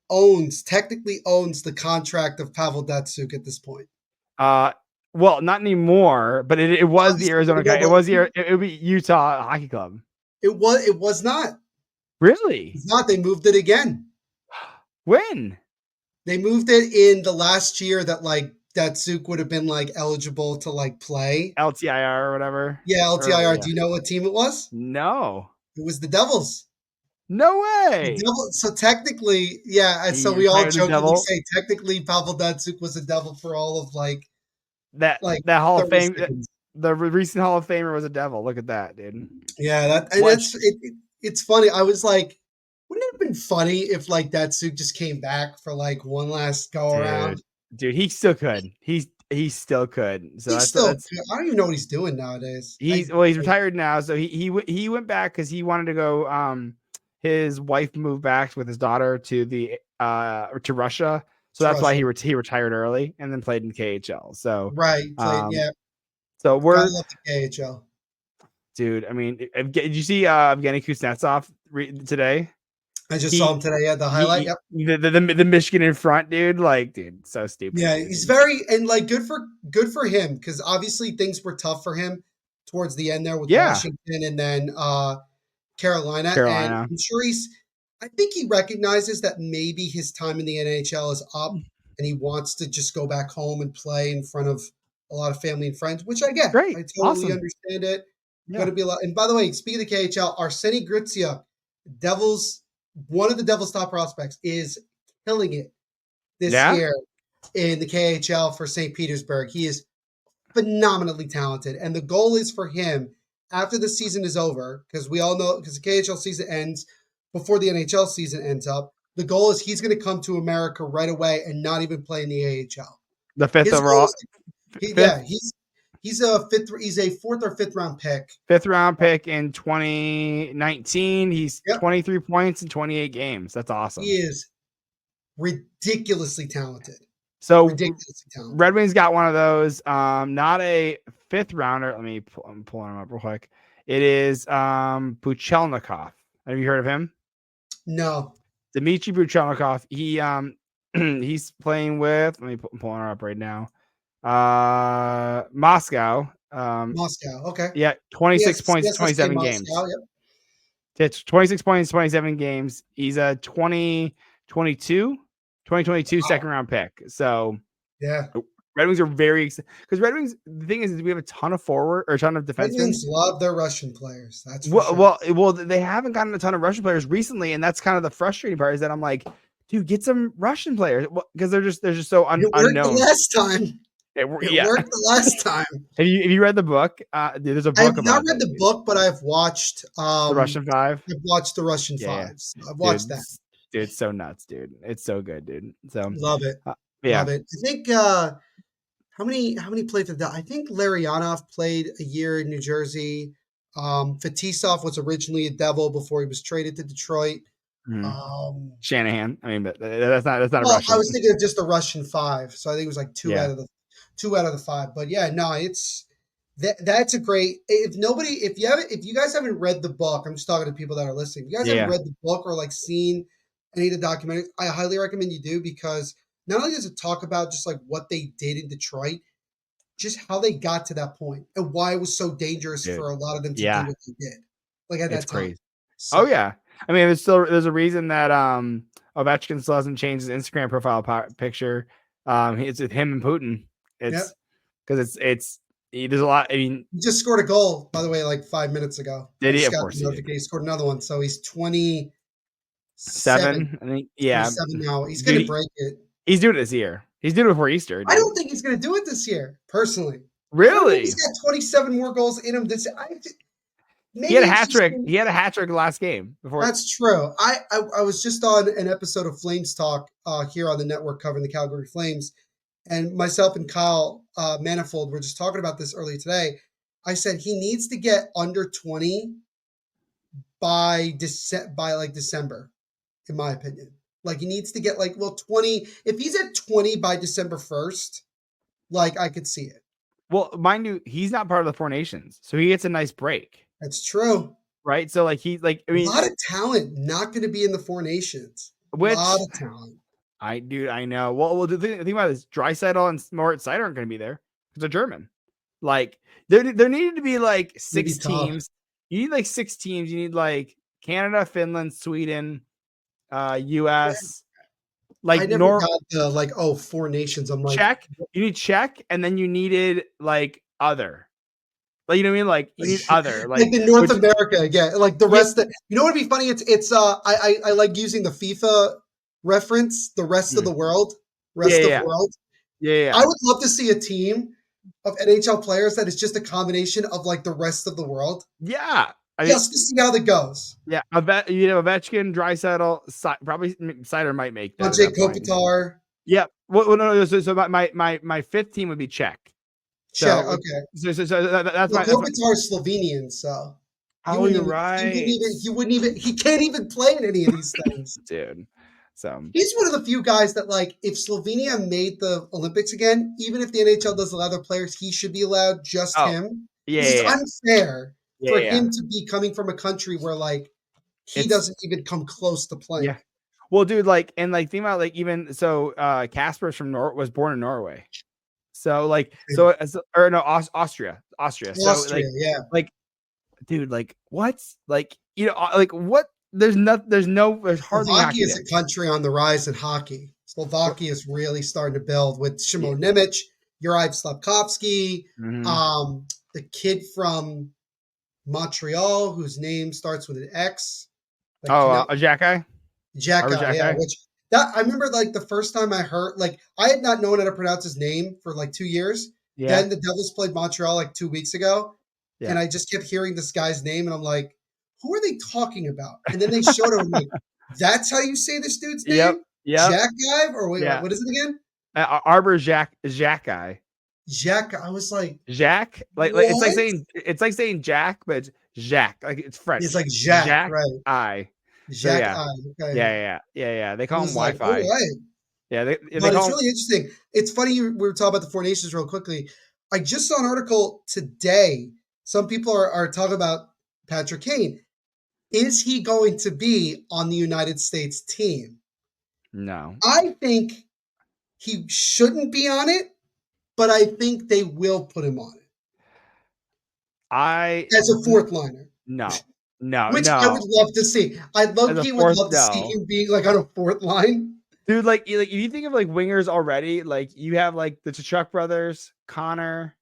technically owns the contract of Pavel Datsuk at this point? well not anymore, but it was the Obviously, Arizona guy. It was it would be Utah Hockey Club. it was not. Really? It's not. They moved it again. When? They moved it in the last year that like Datsuk would have been like eligible to like play. LTIR or whatever. Yeah, Or LTIR. yeah. Do you know what team it was? No. It was the Devils. No The way. Devil. So technically, yeah. And so He we all retired the jokingly devil. say technically Pavel Datsuk was a Devil for all of like That Hall of 30 Fame. seconds. The recent Hall of Famer was a devil. Look at that, dude. Yeah, and What, it's funny. I was like, wouldn't it have been funny if like Datsuk just came back for like one last go around? dude? Dude, he still could. he still could. So He's still. I don't even know what he's doing nowadays. he's retired now. So he went back because he wanted to go. His wife moved back with his daughter to to Russia. So that's why Russia. he retired early and then played in KHL. So Right. Played. Yeah. so Gotta we're love the KHL. dude. I mean, did you see Evgeny Kuznetsov today? I just saw He him today. Yeah, the highlight. Yep. the Michigan in front, dude. Like, dude, so stupid. Yeah, Dude. he's very and like good for him because obviously things were tough for him towards the end there with Yeah, Washington and then Carolina. And Carolina. I'm sure I think he recognizes that maybe his time in the NHL is up and he wants to just go back home and play in front of a lot of family and friends, which I get. Great, I totally awesome. understand it. Going Yeah, to be a lot. And by the way, speaking of the KHL, Arseny Gritsia, one of the Devils' top prospects, is killing it this yeah. year in the KHL for St. Petersburg. He is phenomenally talented. And the goal is for him after the season is over, because we all know, because the KHL season ends before the NHL season ends up. The goal is he's going to come to America right away and not even play in the AHL. The fifth His goal overall, is, fifth he's a fourth or fifth round pick. fifth round pick in 2019. He's Yep, 23 points in 28 games. That's he awesome. is ridiculously talented. So Ridiculously talented. Red Wings got one of those. Not a fifth rounder. I'm pulling him up real quick. It is Puchelnikov. Have you heard of him? No, Dmitry Puchelnikov. He's playing with. I'm pulling her up right now. Moscow. Moscow. Okay. Yeah, 26 points, CSSK 27 games. Moscow. Yep. It's 26 points, 27 games. He's a 2022 Wow. second round pick. So Yeah. Red Wings are very because Red Wings. The thing is we have a ton of forward or a ton of Red defensemen. Wings love their Russian players. That's for sure. Well, they haven't gotten a ton of Russian players recently, and that's kind of the frustrating part. Is that I'm like, dude, get some Russian players because they're just so It worked the unknown. last time. It Yeah. worked the last time. Have you read the book? Dude, there's a I have book not about read that. the Dude. book, but I've watched The Russian Five. I've watched the Russian Yeah. Five. So I've watched Dude, that. dude, it's so nuts, dude. It's so good, dude. So Love it. yeah, Love it. I think how many played for that? I think Larionov played a year in New Jersey. Fetisov was originally a Devil before he was traded to Detroit. Shanahan. I mean, but that's not a Well, I Russian. was thinking of just the Russian Five, so I think it was like Yeah, two out of the five. But yeah, no, it's that's a great. If you guys haven't read the book, I'm just talking to people that are listening. If you guys haven't yeah, read the book or like seen any of the documentaries, I highly recommend you do because not only does it talk about just like what they did in Detroit, just how they got to that point and why it was so dangerous dude. for a lot of them to do Yeah, what they did, like at it's that time. crazy. Oh So yeah. I mean, there's a reason that Ovechkin still hasn't changed his Instagram profile picture. It's with him and Putin. yeah, It's because there's a lot. I mean, he just scored a goal by the way, like 5 minutes ago. I did he? just Of got the course he did. notification. He scored another one, so he's 27. 7, I think. He's Yeah, 27 now. He's dude, gonna break it. he's doing it this year. He's doing it before Easter, I dude. don't think he's gonna do it this year, personally. I don't think Really? he's got 27 more goals in him this. He had Maybe a it's hat just. trick. He had a hat trick last game before. That's true. I was just on an episode of Flames Talk here on the network covering the Calgary Flames, and myself and Kyle Manifold were just talking about this earlier today. I said he needs to get under 20 by like December, in my opinion. Like he needs to get 20. If he's at 20 by December 1st, like I could see it. Well, mind you, he's not part of the Four Nations, so he gets a nice break, That's true. right? So like I A mean, lot of talent not going to be in the Four Nations. A lot which of talent. I know. Well, the thing about this, Draisaitl and Moritz Seider aren't going to be there because they're German. Like there needed to be like Maybe six tough. teams. You need like 6 teams. You need like Canada, Finland, Sweden, U.S. I Like never got the Four Nations. I'm like, Czech. You need Czech, and then you needed like other. Like you know what I mean? Like you need other. like Like the North which America, yeah. Like the yeah, rest of you know what'd be funny? I like using the FIFA reference, the rest of the world. yeah, Rest of yeah, world. yeah, yeah. I would love to see a team of NHL players that is just a combination of like the rest of the world. Yeah. I mean, Just to see how that goes. yeah. You know, Ovechkin, Draisaitl, probably Sider might make that at Jake that point. Kopitar. Yeah. Well, no. So my fifth team would be Czech. Czech. So Okay. that's Well, my Kopitar is Slovenian, so he oh, wouldn't you're even. He wouldn't right, even. He wouldn't even. He can't even play in any of these things. dude. So He's one of the few guys that, like, if Slovenia made the Olympics again, even if the NHL does allow other players, he should be allowed, just oh him, yeah because it's yeah unfair yeah for yeah. Yeah. him to be coming from a country where, like, he It's doesn't even come close to playing. yeah. Well, dude, like and like think about like even so Casper's from was born in Norway. So or no Austria. So Austria, yeah. like dude, like what? Like like what? There's hardly any Slovakia hockey is there. a country on the rise in hockey. What? Slovakia is really starting to build with Yeah. Shimon Nimic, Juraj Slapkovsky, Mhm. the kid from Montreal whose name starts with an X. Like, Oh, a Jack guy? Our Jacka, Jack yeah. guy? Which that I remember, like, the first time I heard, like, I had not known how to pronounce his name for like 2 years. Yeah. Then the Devils played Montreal like 2 weeks ago, Yeah. and I just kept hearing this guy's name, and I'm like, who are they talking about? And then they showed him, I'm like, that's how you say this dude's Yep. name? Yep. Jack Guy? Or wait, Yeah. what is it again? Arbor Jack guy. Jack. I was like, Jack, like what? it's like saying Jack, but it's Jacques. Like it's It's French. like Jack, Jacques right? I. So Jack yeah, I. Okay. yeah. They I call him was like, all Wi-Fi. right. Yeah, they But it's call him. really interesting. It's funny we were talking about the Four Nations real quickly. I just saw an article today. Some people are talking about Patrick Kane. Is he going to be on the United States team? No, I think he shouldn't be on it, but I think they will put him on I it as a fourth liner, no, no, which I would no. love to see. I low As a key would fourth, love to see no, him being like on a fourth line. dude. Like if you think of like wingers already, like you have like the Chuck brothers, Connor,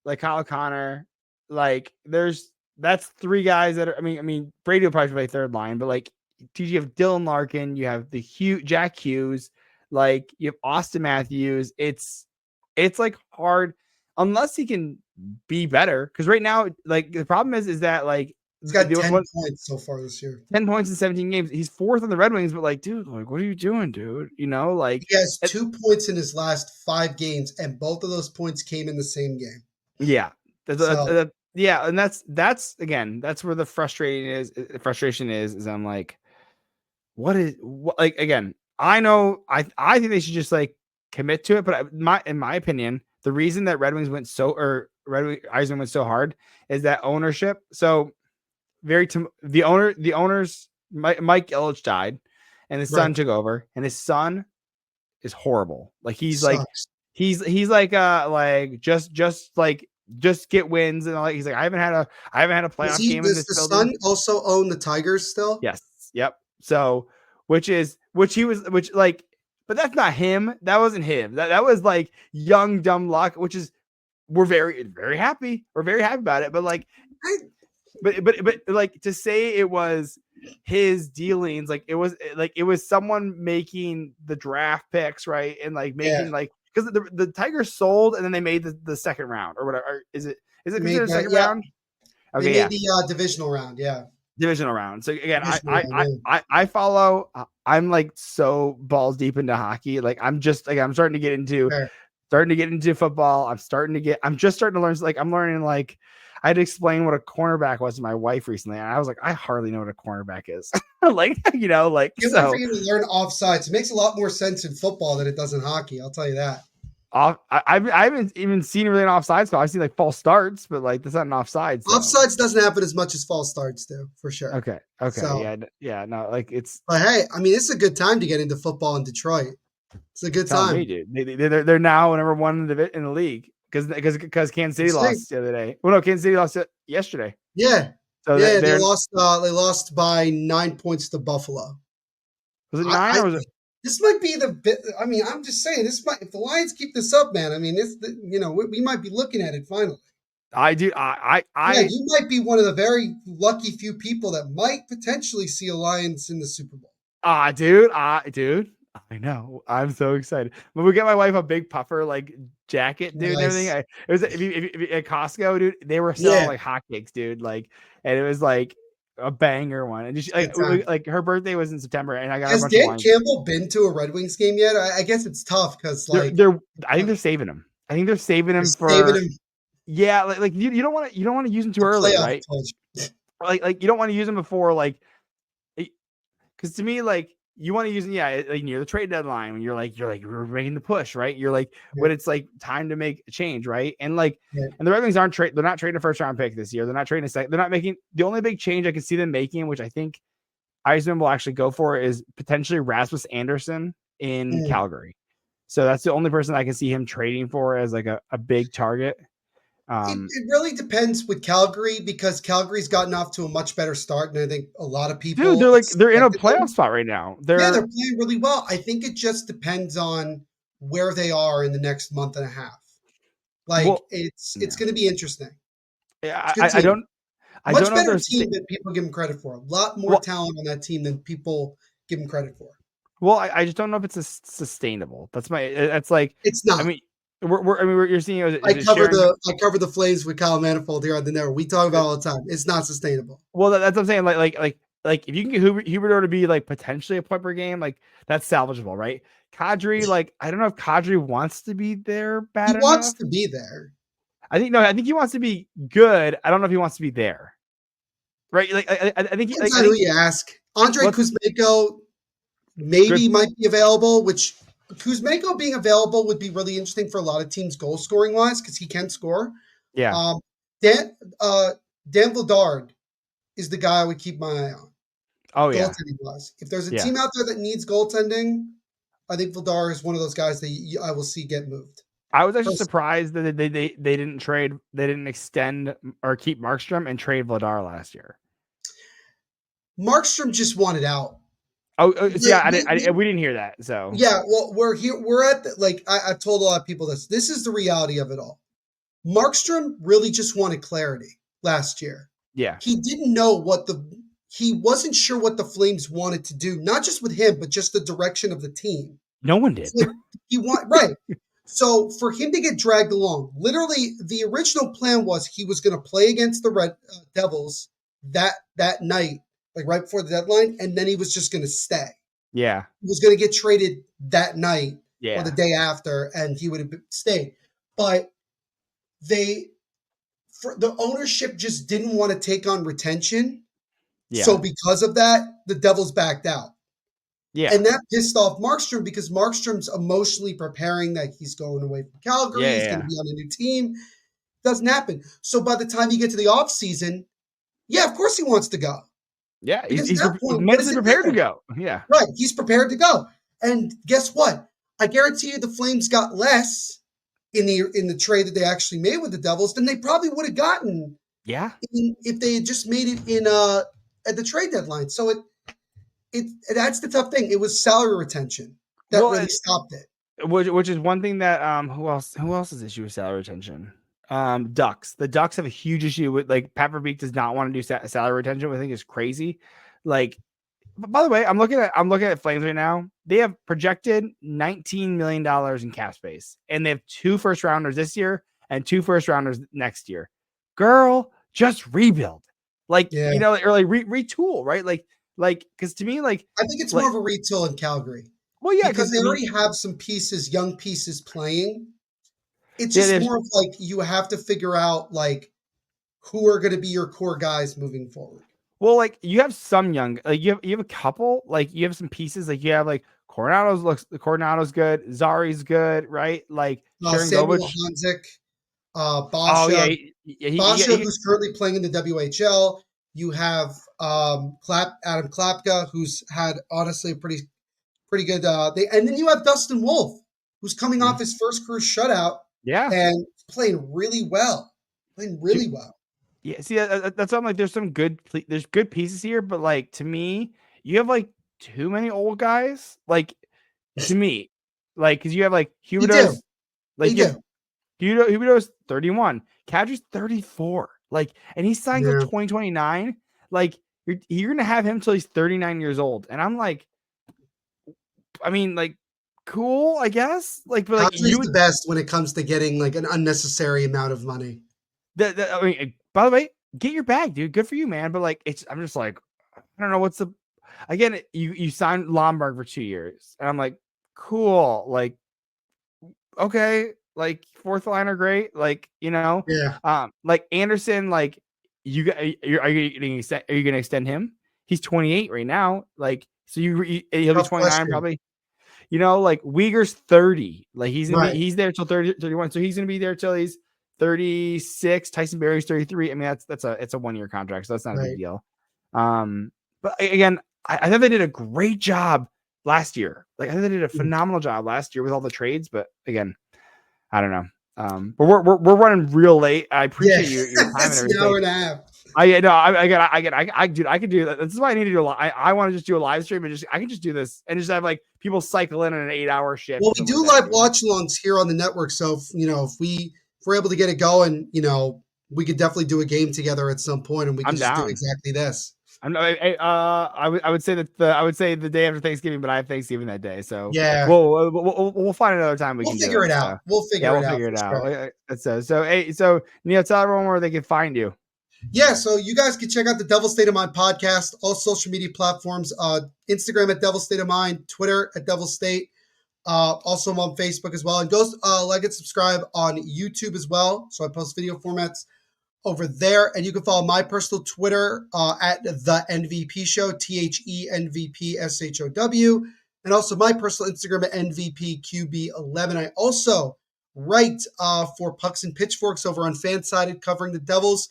like Kyle Connor, like that's three guys that are. I mean, Brady will probably play third line, but like you have Dylan Larkin, you have the Jack Hughes, like you have Austin Matthews. It's like hard unless he can be better. Because right now, like the problem is that like He's got the 10 one points so far this year. 10 points in 17 games. He's fourth on the Red Wings, but like, dude, like, what are you doing, dude? Like, He has 2 points in his last 5 games, and both of those points came in the same game. yeah, So yeah, and that's again, that's where the frustration is I'm like, what like again, I know I think they should just like commit to it, but in my opinion, the reason that Red Wings went so or Red Wings Eisner went so hard is that ownership. So the owners Mike Ilitch died, and his right, son took over, and his son is horrible. Like sucks. he's like just get wins and like he's like I haven't had a playoff game in Does this the building. son also own the Tigers still? Yes. Yep. So which like but that's not him. That wasn't him. That was like young dumb luck, which is we're very happy. We're very happy about it. But like I, but like to say it was his dealings, like it was someone making the draft picks, right? And like yeah, making like because the Tigers sold and then they made the second round or whatever. Is it made considered that. second Yeah, round? they Okay, made yeah. the divisional round. Yeah, Divisional round. So again, divisional round. Yeah, I follow. I'm like so balls deep into hockey. Like I'm just like I'm fair. starting to get into football. I'm just starting to learn. Like I'm learning. Like I had to explain what a cornerback was to my wife recently, and I was like, I hardly know what a cornerback is. Like like Can't wait for so. you to learn offsides. It makes a lot more sense in football than it does in hockey. I'll tell you that. I haven't even seen really an offsides call. I see like false starts, but like that's not an offsides though. Offsides doesn't happen as much as false starts do, for sure. Okay, So, yeah, no, like it's but hey, I mean, it's a good time to get into football in Detroit. It's a good telling me, time. dude. They're now number one in the league because Kansas City Let's see. lost the other day. Well, no, Kansas City lost yesterday. Yeah, So yeah, they they're lost. They lost by 9 points to Buffalo. was it nine I or was it? this might be the bit. I mean, I'm just saying this might if the Lions keep this up, man. I mean, we might be looking at it finally. I do. Yeah, you might be one of the very lucky few people that might potentially see a Lions in the Super Bowl. Dude. I know. I'm so excited. When we get my wife a big puffer like jacket, dude, and everything. Nice. It was if you at Costco, dude. They were selling Yeah, like hotcakes, dude. Like, and it was like a banger one. And just Good time. like her birthday was in September, and I got her a Has bunch of Dan wine. Campbell been to a Red Wings game yet? I guess it's tough because like They're I think they're saving him. I think they're saving they're him saving for him yeah, like you don't want to use him too a early, playoff right? push. Like you don't want to use him before like because to me, like you want to use it, yeah, like near the trade deadline when you're making the push, right? You're like Yeah, when it's like time to make a change, right? And like yeah. and the Red Wings aren't they're not trading a first round pick this year. They're not trading a second. They're not making the only big change I can see them making, which I think Eisman will actually go for, is potentially Rasmus Anderson in Mm. Calgary. So that's the only person I can see him trading for as like a big target. It really depends with Calgary because Calgary's gotten off to a much better start than I think a lot of Dude, people they're in a expected playoff them. spot right now. Yeah, they're They're playing really well. I think it just depends on where they are in the next month and a half. Like well, it's yeah. going to be interesting. It's a good I team. I don't Much know if better there's team than people give them credit for. A lot more well talent on that team than people give them credit for. I just don't know if it's sustainable. That's my that's like It's I not. mean you're seeing is it Sharon I cover the Flames with Kyle Manifold here on the network. We talk about it all the time. It's not sustainable. well that's what I'm saying like if you can get Huberdeau to be like potentially a point per game, like that's salvageable, right? Kadri, like I don't know if Kadri wants to be there He bad wants enough. to be there. I think he wants to be good. I don't know if he wants to be there. Right? Like I think Depends I on who think you ask. Andre let's Kuzmenko good maybe might be available, which Kuzmenko being available would be really interesting for a lot of teams goal scoring wise because he can score. yeah. Um, Dan Dan Vladard is the guy I would keep my eye on Oh yeah. goaltending wise. If there's a Yeah. team out there that needs goaltending, I think Vladar is one of those guys that I will see get moved. I was actually Personally. surprised that they didn't trade, they didn't extend or keep Markstrom and trade Vladar last year. Markstrom just wanted out. See, We we didn't hear that. So yeah, well, we're here. We're at the, like I've told a lot of people this. This is the reality of it all. Markstrom really just wanted clarity last year. yeah, He didn't know he wasn't sure what the Flames wanted to do, not just with him, but just the direction of the team. no one did. It's like he want right. So for him to get dragged along, literally the original plan was he was going to play against the Red Devils that night, like right before the deadline, and then he was just going to stay. Yeah, He was going to get traded that night or the yeah, day after, and he would have stayed. But they, the ownership just didn't want to take on retention. So yeah, because of that, the Devils backed out. yeah, And that pissed off Markstrom because Markstrom's emotionally preparing that he's going away from Calgary, yeah, he's going to yeah, be on a new team. Doesn't happen. So by the time you get to the offseason, yeah, of course he wants to go. yeah. Because at that He's point, what does mentally it prepared to matter? go. Yeah, Right. He's prepared to go. And guess what? I guarantee you the Flames got less in the trade that they actually made with the Devils than they probably would have gotten yeah. if they had just made it in at the trade deadline. So it that's the tough thing. It was salary retention that Well, really stopped it. which is one thing that who else is issue with salary retention? Ducks. The Ducks have a huge issue with like Pat Verbeek does not want to do salary retention, which I think is crazy. Like, by the way, I'm looking at Flames right now. They have projected $19 million in cap space, and they have 2 first rounders this year and 2 first rounders next year. Girl, just rebuild. Like, Yeah. or like retool, right? Like, because to me, I think it's more like, of a retool in Calgary well, yeah, because because they I mean, already have some pieces, young pieces playing. It's yeah, just there's more of like you have to figure out like who are going to be your core guys moving forward. well, like you have some young, like you have a couple, like you have some pieces, like you have like Coronado's good, Zari's good, right? Like Sharon Samuel Govich. Hanzik, Oh yeah, Basha, he who's currently playing in the WHL. You have Adam Klapka, who's had honestly a pretty good. And then you have Dustin Wolf, who's coming off his first career shutout yeah. and playing really well. Playing really well. Yeah, see, that's why I'm like, there's good pieces here, but like to me, you have like too many old guys. Like to me, like because you have like You do. Huberdeau's, You like you have do. Huberdeau's 31, Kadri's 34, like, and he signed till Yeah. 2029. Like you're gonna have him till he's 39 years old, and I'm like, I mean, like, cool, I guess, like, but like Kadri's you the would best when it comes to getting like an unnecessary amount of money. I mean, by the way, get your bag, dude. Good for you, man. But like, I'm just like, I don't know what's the. Again, you signed Lomberg for 2 years, and I'm like, cool. Like, okay, like fourth liner, great. Like, Yeah. like Anderson, like are you gonna extend him? He's 28 right now. Like, so he'll be Tough 29 question. probably. Like Uyghur's 30. Like Right. he's there till 30, 31. So he's gonna be there till he's 36. Tyson Berry's 33. I mean, it's a 1 year contract, so that's not a big Right. deal. But again, I thought they did a great job last year. Like I thought they did a phenomenal job last year with all the trades. But again, I don't know. But we're running real late. I Yeah. appreciate your time and It's an everything. hour and a half. Dude, I could do that. This is why I need to do I want to just do a live stream and I can just do this and just have like people cycle in on an 8-hour shift Well, or we something do like that, live dude. watch alongs here on the network. So, if we're able to get it going, we could definitely do a game together at some point and we could I'm just do down. exactly this. I would say that I would say the day after Thanksgiving, but I have Thanksgiving that day, so Yeah. we'll find another time we We'll can do figure it. it out. So We'll yeah, figure we'll it out figure it for out. sure. So Neil, tell everyone where they can find you. Yeah, so you guys can check out the Devil State of Mind podcast, all social media platforms, Instagram at Devil State of Mind, Twitter at Devil State. Also, I'm on Facebook as well. And go like and subscribe on YouTube as well. So I post video formats over there. And you can follow my personal Twitter at the NVP Show, THENVPSHOW. And also my personal Instagram at NVPQB11. I also write for Pucks and Pitchforks over on Fansided covering the Devils.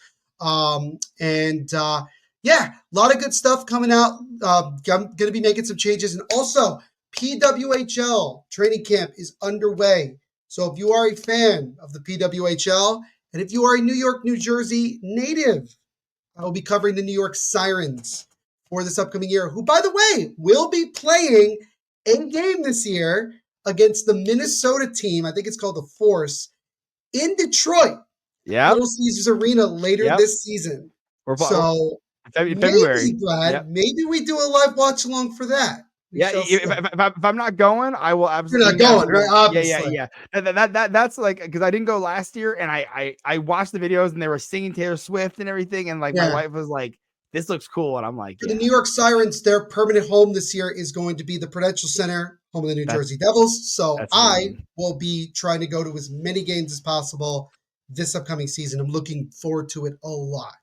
Yeah, a lot of good stuff coming out. I'm going to be making some changes. And also, PWHL training camp is underway. So if you are a fan of the PWHL, and if you are a New York, New Jersey native, I will be covering the New York Sirens for this upcoming year, who, by the way, will be playing a game this year against the Minnesota team. I think it's called the Force in Detroit, Yep. Little Caesars Arena later Yep. this season. We're So February. maybe, Brad, Yep. maybe we do a live watch along for that. We Yeah, shall see. if I'm not going, I will You're not absolutely going, right? Yeah, Obviously. yeah. That's like because I didn't go last year, and I watched the videos and they were singing Taylor Swift and everything, and like my Yeah. wife was like, "This looks cool," and I'm like, For the "Yeah, New York Sirens, their permanent home this year is going to be the Prudential Center, home of the New that Jersey Devils. So that's I amazing." will be trying to go to as many games as possible this upcoming season. I'm looking forward to it a lot.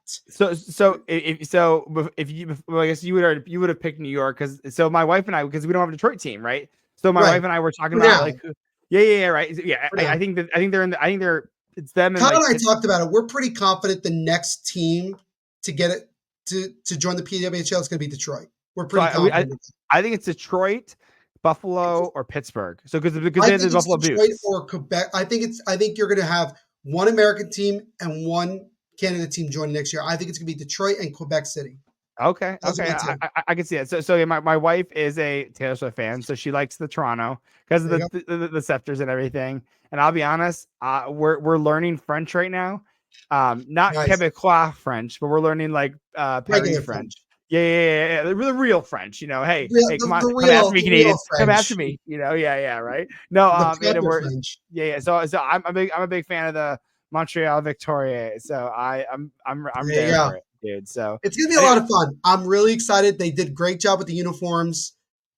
If you, well, I guess you would have picked New York because my wife and I because we don't have a Detroit team, right? So my Right. wife and I were talking For about now. like, yeah, right, yeah. For I now. think that I think they're it's them and Kyle like and I talked about it. We're pretty confident the next team to get it to join the PWHL is going to be Detroit. We're So pretty confident. I think it's Detroit, Buffalo, or Pittsburgh. So because I they have the think it's Buffalo Detroit Boots. or Quebec. I think you're going to have one American team and one Canada team joining next year. I think it's going to be Detroit and Quebec City. Okay, Those are okay, my two. I can see that. So yeah, my wife is a Taylor Swift fan, so she likes the Toronto because of There you go. the scepters and everything. And I'll be honest, we're learning French right now, not Nice. Quebecois French, but we're learning like Paris Regular French. French. Yeah, the real French. Hey, Real, hey, come after me, the real Canadians, come after French. me. Yeah, right. No, The and proper we're French. yeah. So I'm a big fan of the Montreal Victoria. So I'm There you there go. for it, dude. So. It's going to be a lot Anyway, of fun. I'm really excited. They did a great job with the uniforms.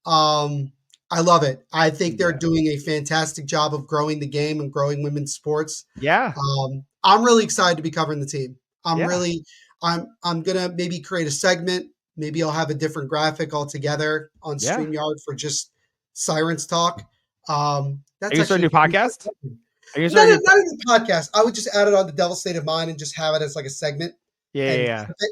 I love it. I think they're yeah. doing a fantastic job of growing the game and growing women's sports. Yeah. I'm really excited to be covering the team. Yeah. I'm gonna maybe create a segment. Maybe I'll have a different graphic altogether on Yeah. StreamYard for just Sirens talk. Are That's you starting actually a new podcast? Are you not starting a, a new not a new podcast. I would just add it on the Devil State of Mind and just have it as like a segment and yeah. clip it.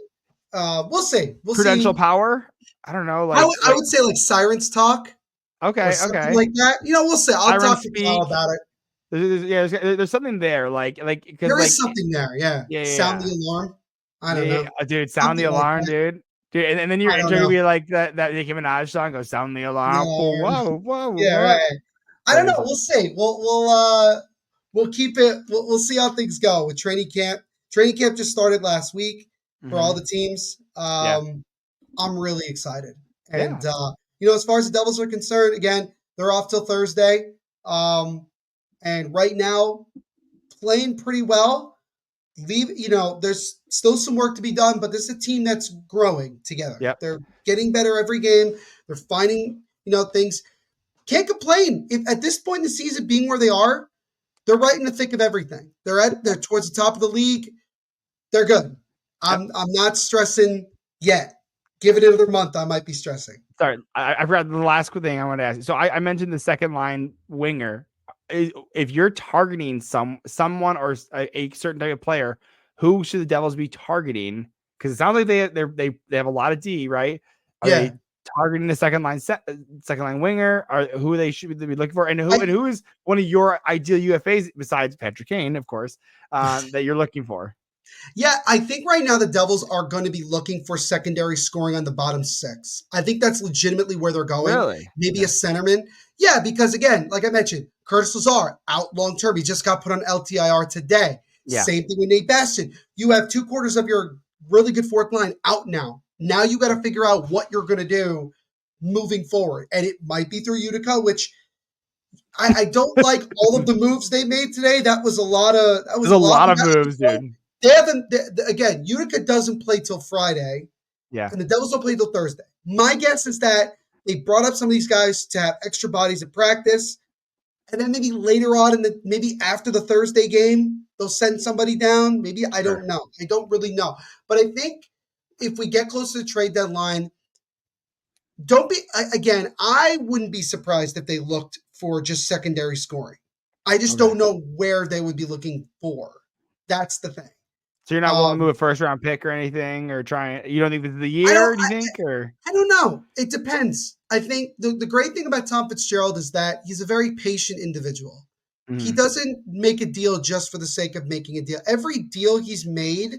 We'll see. We'll Prudential see. Power? I don't know. I would say like Sirens talk or something Okay. like that. We'll see. I'll Siren talk to Kyle speak. about it. There's something there. Because There is something there. Yeah. Sound the alarm. I don't know. Dude, sound the Something like alarm, that. dude. Dude, and then your I don't intro could know. be like that Nicki Minaj song, go sound the The alarm. alarm. Yeah, Whoa. right. I don't That'd be know. something. We'll see. We'll keep it. We'll see how things go with training camp. Training camp just started last week for all Mm-hmm. the teams. Yeah. I'm really excited. And Yeah. as far as the Devils are concerned, again, they're off till Thursday. And right now, playing pretty well. there's still some work to be done, but this is a team that's growing together. Yep. They're getting better every game. They're finding, things. Can't complain. If at this point in the season, being where they are, they're right in the thick of everything. They're towards the top of the league. They're good. Yep. I'm not stressing yet. Give it another month, I might be stressing. Sorry, I forgot the last thing I want to ask you. So I mentioned the second line winger. If you're targeting someone or a certain type of player, who should the Devils be targeting? Because it sounds like they have a lot of D, right? Are Yeah. they targeting the second line winger? Or who they should be looking for? And who is one of your ideal UFAs besides Patrick Kane, of course, that you're looking for? Yeah, I think right now the Devils are going to be looking for secondary scoring on the bottom six. I think that's legitimately where they're going. Really? Maybe a centerman. Yeah, because again, like I mentioned, Curtis Lazar out long term. He just got put on LTIR today. Yeah. Same thing with Nate Bastion. You have 2/4 of your really good fourth line out now. Now you got to figure out what you're going to do moving forward. And it might be through Utica, which I don't like all of the moves they made today. That was a lot of There's a lot of We moves, dude. they haven't again. Utica doesn't play till Friday, Yeah. and the Devils don't play till Thursday. My guess is that they brought up some of these guys to have extra bodies at practice, and then maybe later on, maybe after the Thursday game, they'll send somebody down. Maybe I don't know. I don't really know, but I think if we get close to the trade deadline, don't be again. I wouldn't be surprised if they looked for just secondary scoring. I just don't know where they would be looking for. That's the thing. So you're not willing to move a first round pick or anything, or trying? You don't think this is the year? Do you think? Or I don't know. It depends. I think the great thing about Tom Fitzgerald is that he's a very patient individual. He doesn't make a deal just for the sake of making a deal. Every deal he's made,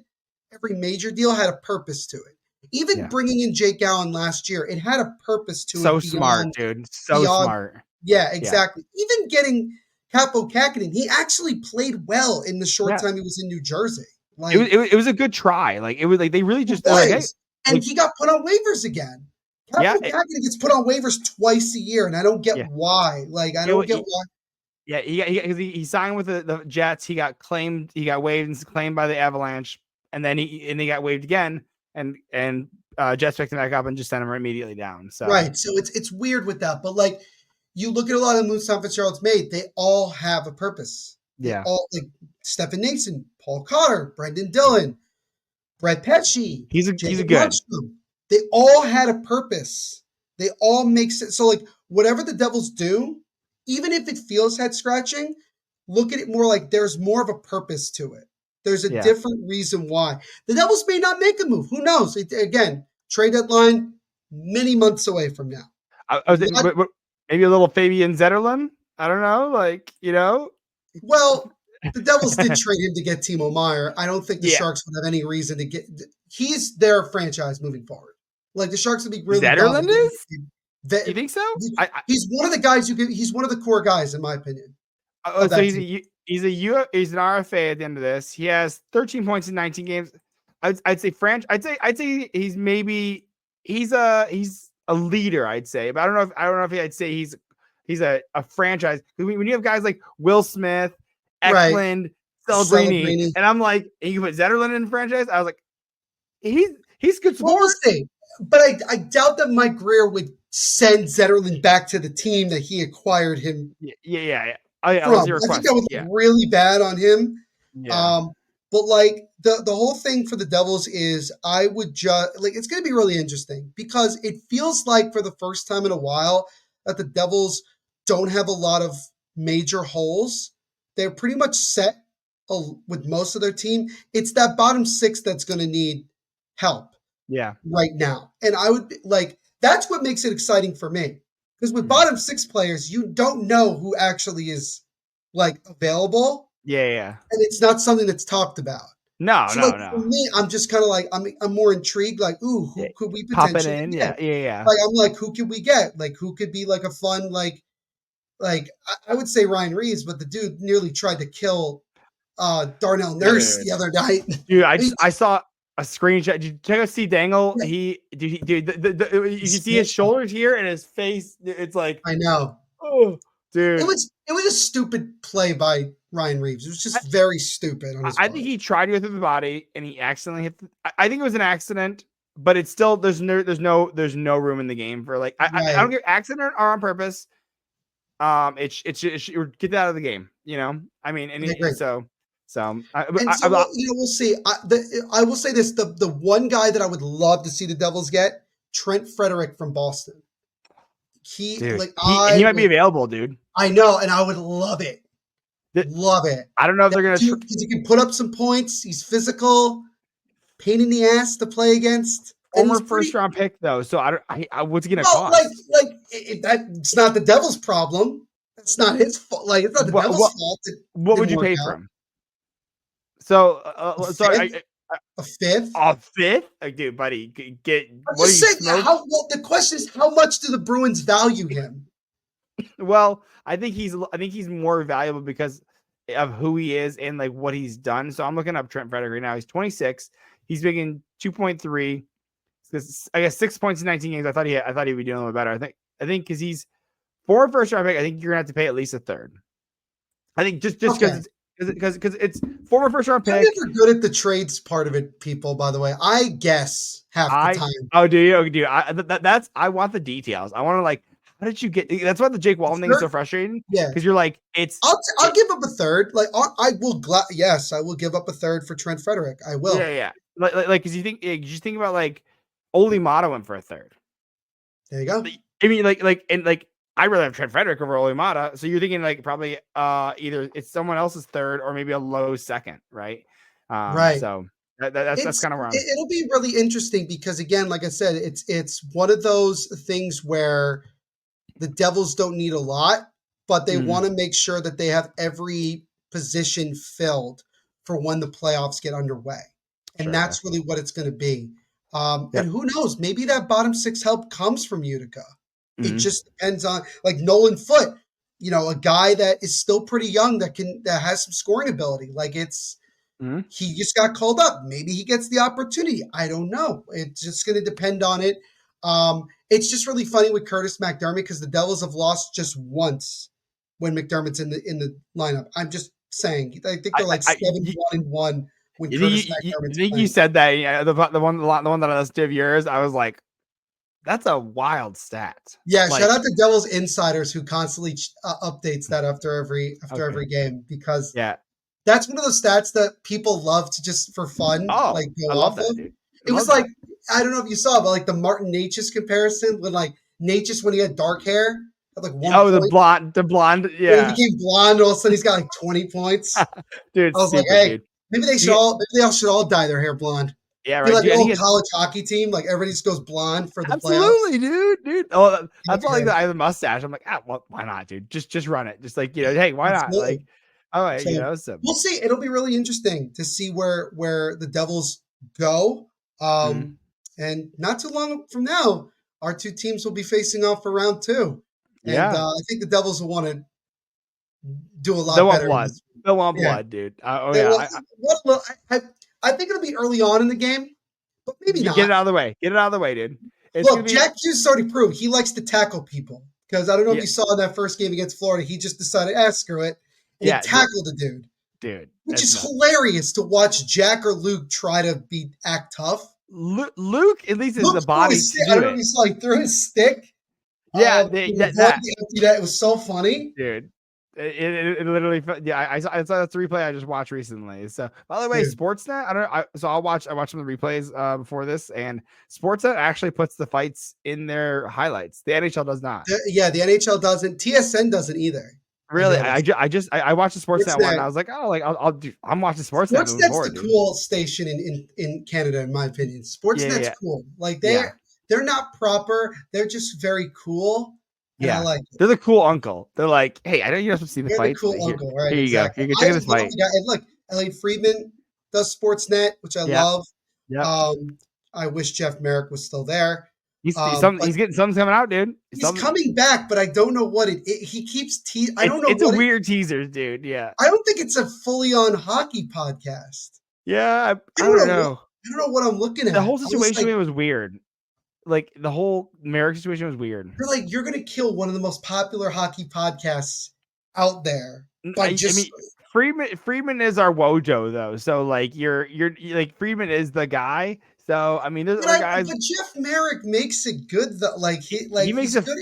every major deal had a purpose to it. Even bringing in Jake Allen last year, it had a purpose to it. So smart, dude. So smart. Yeah, exactly. Even getting Capo Kakinen, he actually played well in the short time he was in New Jersey. Like it was a good try. Like it was like they really just like, hey, and he got put on waivers again. Capo Kakinen gets put on waivers twice a year, and I don't get why. Like I don't get why. Yeah, he signed with the Jets. He got claimed. He got waived and claimed by the Avalanche, and then he got waived again. And Jets picked him back up and just sent him immediately down. So right. So it's weird with that, but like you look at a lot of the moves Tom Fitzgerald's made, they all have a purpose. They all like Stefan Nason, Paul Cotter, Brendan Dillon, Brett Pesci. He's a good. Lundstrom. They all had a purpose. They all make sense. So like whatever the Devils do, even if it feels head scratching, look at it more like there's more of a purpose to it. There's a different reason why. The Devils may not make a move. Who knows? Again, trade deadline many months away from now. Maybe a little Fabian Zetterlund. I don't know. Like, Well, the Devils did trade him to get Timo Meier. I don't think the Sharks would have any reason to get. He's their franchise moving forward. Like the Sharks would be really. Zetterlund is? You think so? He's one of the guys he's one of the core guys, in my opinion. So he's an RFA at the end of this. He has 13 points in 19 games. I'd say I'd say he's a leader. I'd say, but I don't know if I'd say he's a franchise. When you have guys like Will Smith, Eklund, Celebrini, and I'm like, and you put Zetterlund in the franchise. I was like, he's good sport. We'll see. But I doubt that Mike Greer would send Zetterlund back to the team that he acquired him. Yeah. I think that was really bad on him. Yeah. But like the whole thing for the Devils is I would just like it's going to be really interesting because it feels like for the first time in a while that the Devils don't have a lot of major holes. They're pretty much set with most of their team. It's that bottom six that's going to need help. Yeah. Right now. And I would like that's what makes it exciting for me. Because with bottom six players, you don't know who actually is like available. Yeah. And it's not something that's talked about. No. For me, I'm just kind of like I'm more intrigued, like, who could we potentially get? Yeah. Like I'm like, who could we get? Like who could be like a fun, like I would say Ryan Reeves, but the dude nearly tried to kill Darnell Nurse the other night. Dude, I saw a screenshot. Did you check out Steve Dangle? Yeah. You can see his shoulders here and his face. It's like I know. Oh, dude. It was a stupid play by Ryan Reeves. It was just very stupid on his I part. think he tried to go through the body and he accidentally hit. I think it was an accident, but it's still there's no room in the game for like I don't get accident or on purpose. It should get that out of the game. You know, I mean, and so we'll see. I will say this: the one guy that I would love to see the Devils get, Trent Frederick from Boston. He might be available, dude. I know, and I would love it. Love it. I don't know if they're gonna because he can put up some points. He's physical, pain in the ass to play against. Former first round pick though, so I what's it gonna cost? That's not the Devils' problem. That's not his fault. Like it's not the Devils' fault. What would you pay for him? So a fifth? A fifth? Like, dude, buddy, get. I'm just saying. The question is, how much do the Bruins value him? Well, I think he's more valuable because of who he is and like what he's done. So I'm looking up Trent Frederick right now. He's 26. He's making 2.3. I guess 6 points in 19 games. I thought he'd be doing a little better. I think because he's for a first round pick. I think you're gonna have to pay at least a third. I think just because it's former first round pick. I'm never good at the trades part of it, people. By the way, I guess half the time. Oh, do you? I want the details. I want to like. How did you get? That's why the Jake Walton thing is so frustrating. Yeah, because you're like, I'll give up a third. Like I will. Yes, I will give up a third for Trent Frederick. I will. Yeah. Like, because you think about like, Oli Mata went for a third. There you go. I mean, I'd rather have Trent Frederick over Oli Mata. So you're thinking like probably either it's someone else's third or maybe a low second, right? Right. So that's kind of where it'll be really interesting because again, like I said, it's one of those things where the Devils don't need a lot, but they want to make sure that they have every position filled for when the playoffs get underway. And that's really what it's going to be. And who knows, maybe that bottom six help comes from Utica. It just depends on like Nolan Foote, a guy that is still pretty young that has some scoring ability. Like he just got called up. Maybe he gets the opportunity. I don't know. It's just going to depend on it. It's just really funny with Curtis McDermott because the Devils have lost just once when McDermott's in the lineup. I'm just saying. I think they're like 7-1-1 when Curtis McDermott's playing. You said that. Yeah, the one that I listened to of yours, I was like, that's a wild stat. Yeah, shout out to Devils insiders who constantly updates that after every game because that's one of those stats that people love to just for fun go off of. Dude. It was like I don't know if you saw, but like the Martin Necas comparison when like Necas when he had dark hair had like 1 point. the blonde, yeah. He became blonde. All of a sudden, he's got like 20 points. Dude, I was like, hey, maybe they should all should all dye their hair blonde. Yeah, right. Like the old college hockey team, like everybody just goes blonde for the playoffs. Dude. Oh, that's why I have a mustache. I'm like, well, why not, dude? Just run it. Just like hey, why not? Like, all right, so, we'll see. It'll be really interesting to see where the Devils go. And not too long from now, our two teams will be facing off for round 2. And I think the Devils will want to do a lot better. They'll want blood, dude. I think it'll be early on in the game, but maybe not. Get it out of the way. Get it out of the way, dude. Look, Jack Hughes already proved he likes to tackle people. Because I don't know if you saw in that first game against Florida, he just decided, screw it. And he tackled the dude. Dude. Which is hilarious to watch Jack or Luke try to act tough. Luke at least is the body. I don't know if you saw he threw his stick. Yeah, it was so funny, dude. It literally. Yeah, I saw that's a replay I just watched recently. So by the way, Sportsnet. I watched some of the replays before this, and Sportsnet actually puts the fights in their highlights. The NHL does not. The NHL doesn't. TSN doesn't either. Really, I watched the Sportsnet one. And I was like, I'm watching Sportsnet. Sportsnet's the cool station in Canada, in my opinion. Sportsnet's cool. Like they're not proper. They're just very cool. Yeah, I like it. They're the cool uncle. They're like, hey, I know you're not supposed to see the fight. They're the cool uncle, right? Here you go. Here you go. Check this fight. And look, Elliot Friedman does Sportsnet, which I love. Yeah. I wish Jeff Merrick was still there. He's getting something coming out, dude. He's coming back, but I don't know what he keeps I don't know. It's a weird teaser, dude. Yeah. I don't think it's a fully on hockey podcast. Yeah, I don't know. I don't know what I'm looking at. The whole situation was weird. Like the whole Merrick situation was weird. You're like, you're gonna kill one of the most popular hockey podcasts out there by Friedman is our Wojo though. So like you're like Friedman is the guy. So I mean, there's other guys. But Jeff Merrick makes it good though. Like he's good.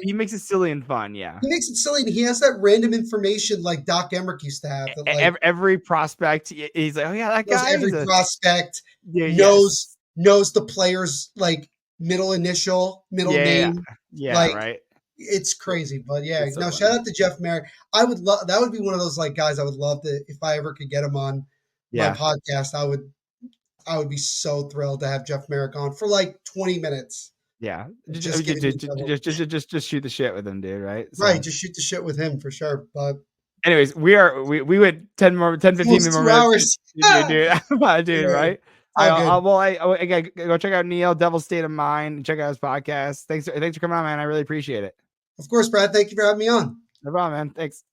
He makes it silly and fun. Yeah. He makes it silly, and he has that random information like Doc Emmerich used to have. That like Every prospect, he's like, oh yeah, that knows guy every is a prospect, yeah, knows yes, knows the player's like middle initial, middle yeah, name. yeah, Like right. it's crazy, but yeah. It's so No, shout funny. out to Jeff Merrick. I would love that. Would be one of those like guys I would love to if I ever could get him on my Yeah, podcast. I would be so thrilled to have Jeff Merrick on for like 20 minutes. yeah. Just getting into double. Just shoot the shit with him, dude. Right. Right, So, just shoot the shit with him for sure. But anyways, we went 15 almost more 2 minutes, hours. dude, Yeah, right? it's all good. I go check out Neil Devil's State of Mind and check out his podcast. Thanks for coming on, man. I really appreciate it. Of course, Brad. Thank you for having me on. No problem, man. Thanks.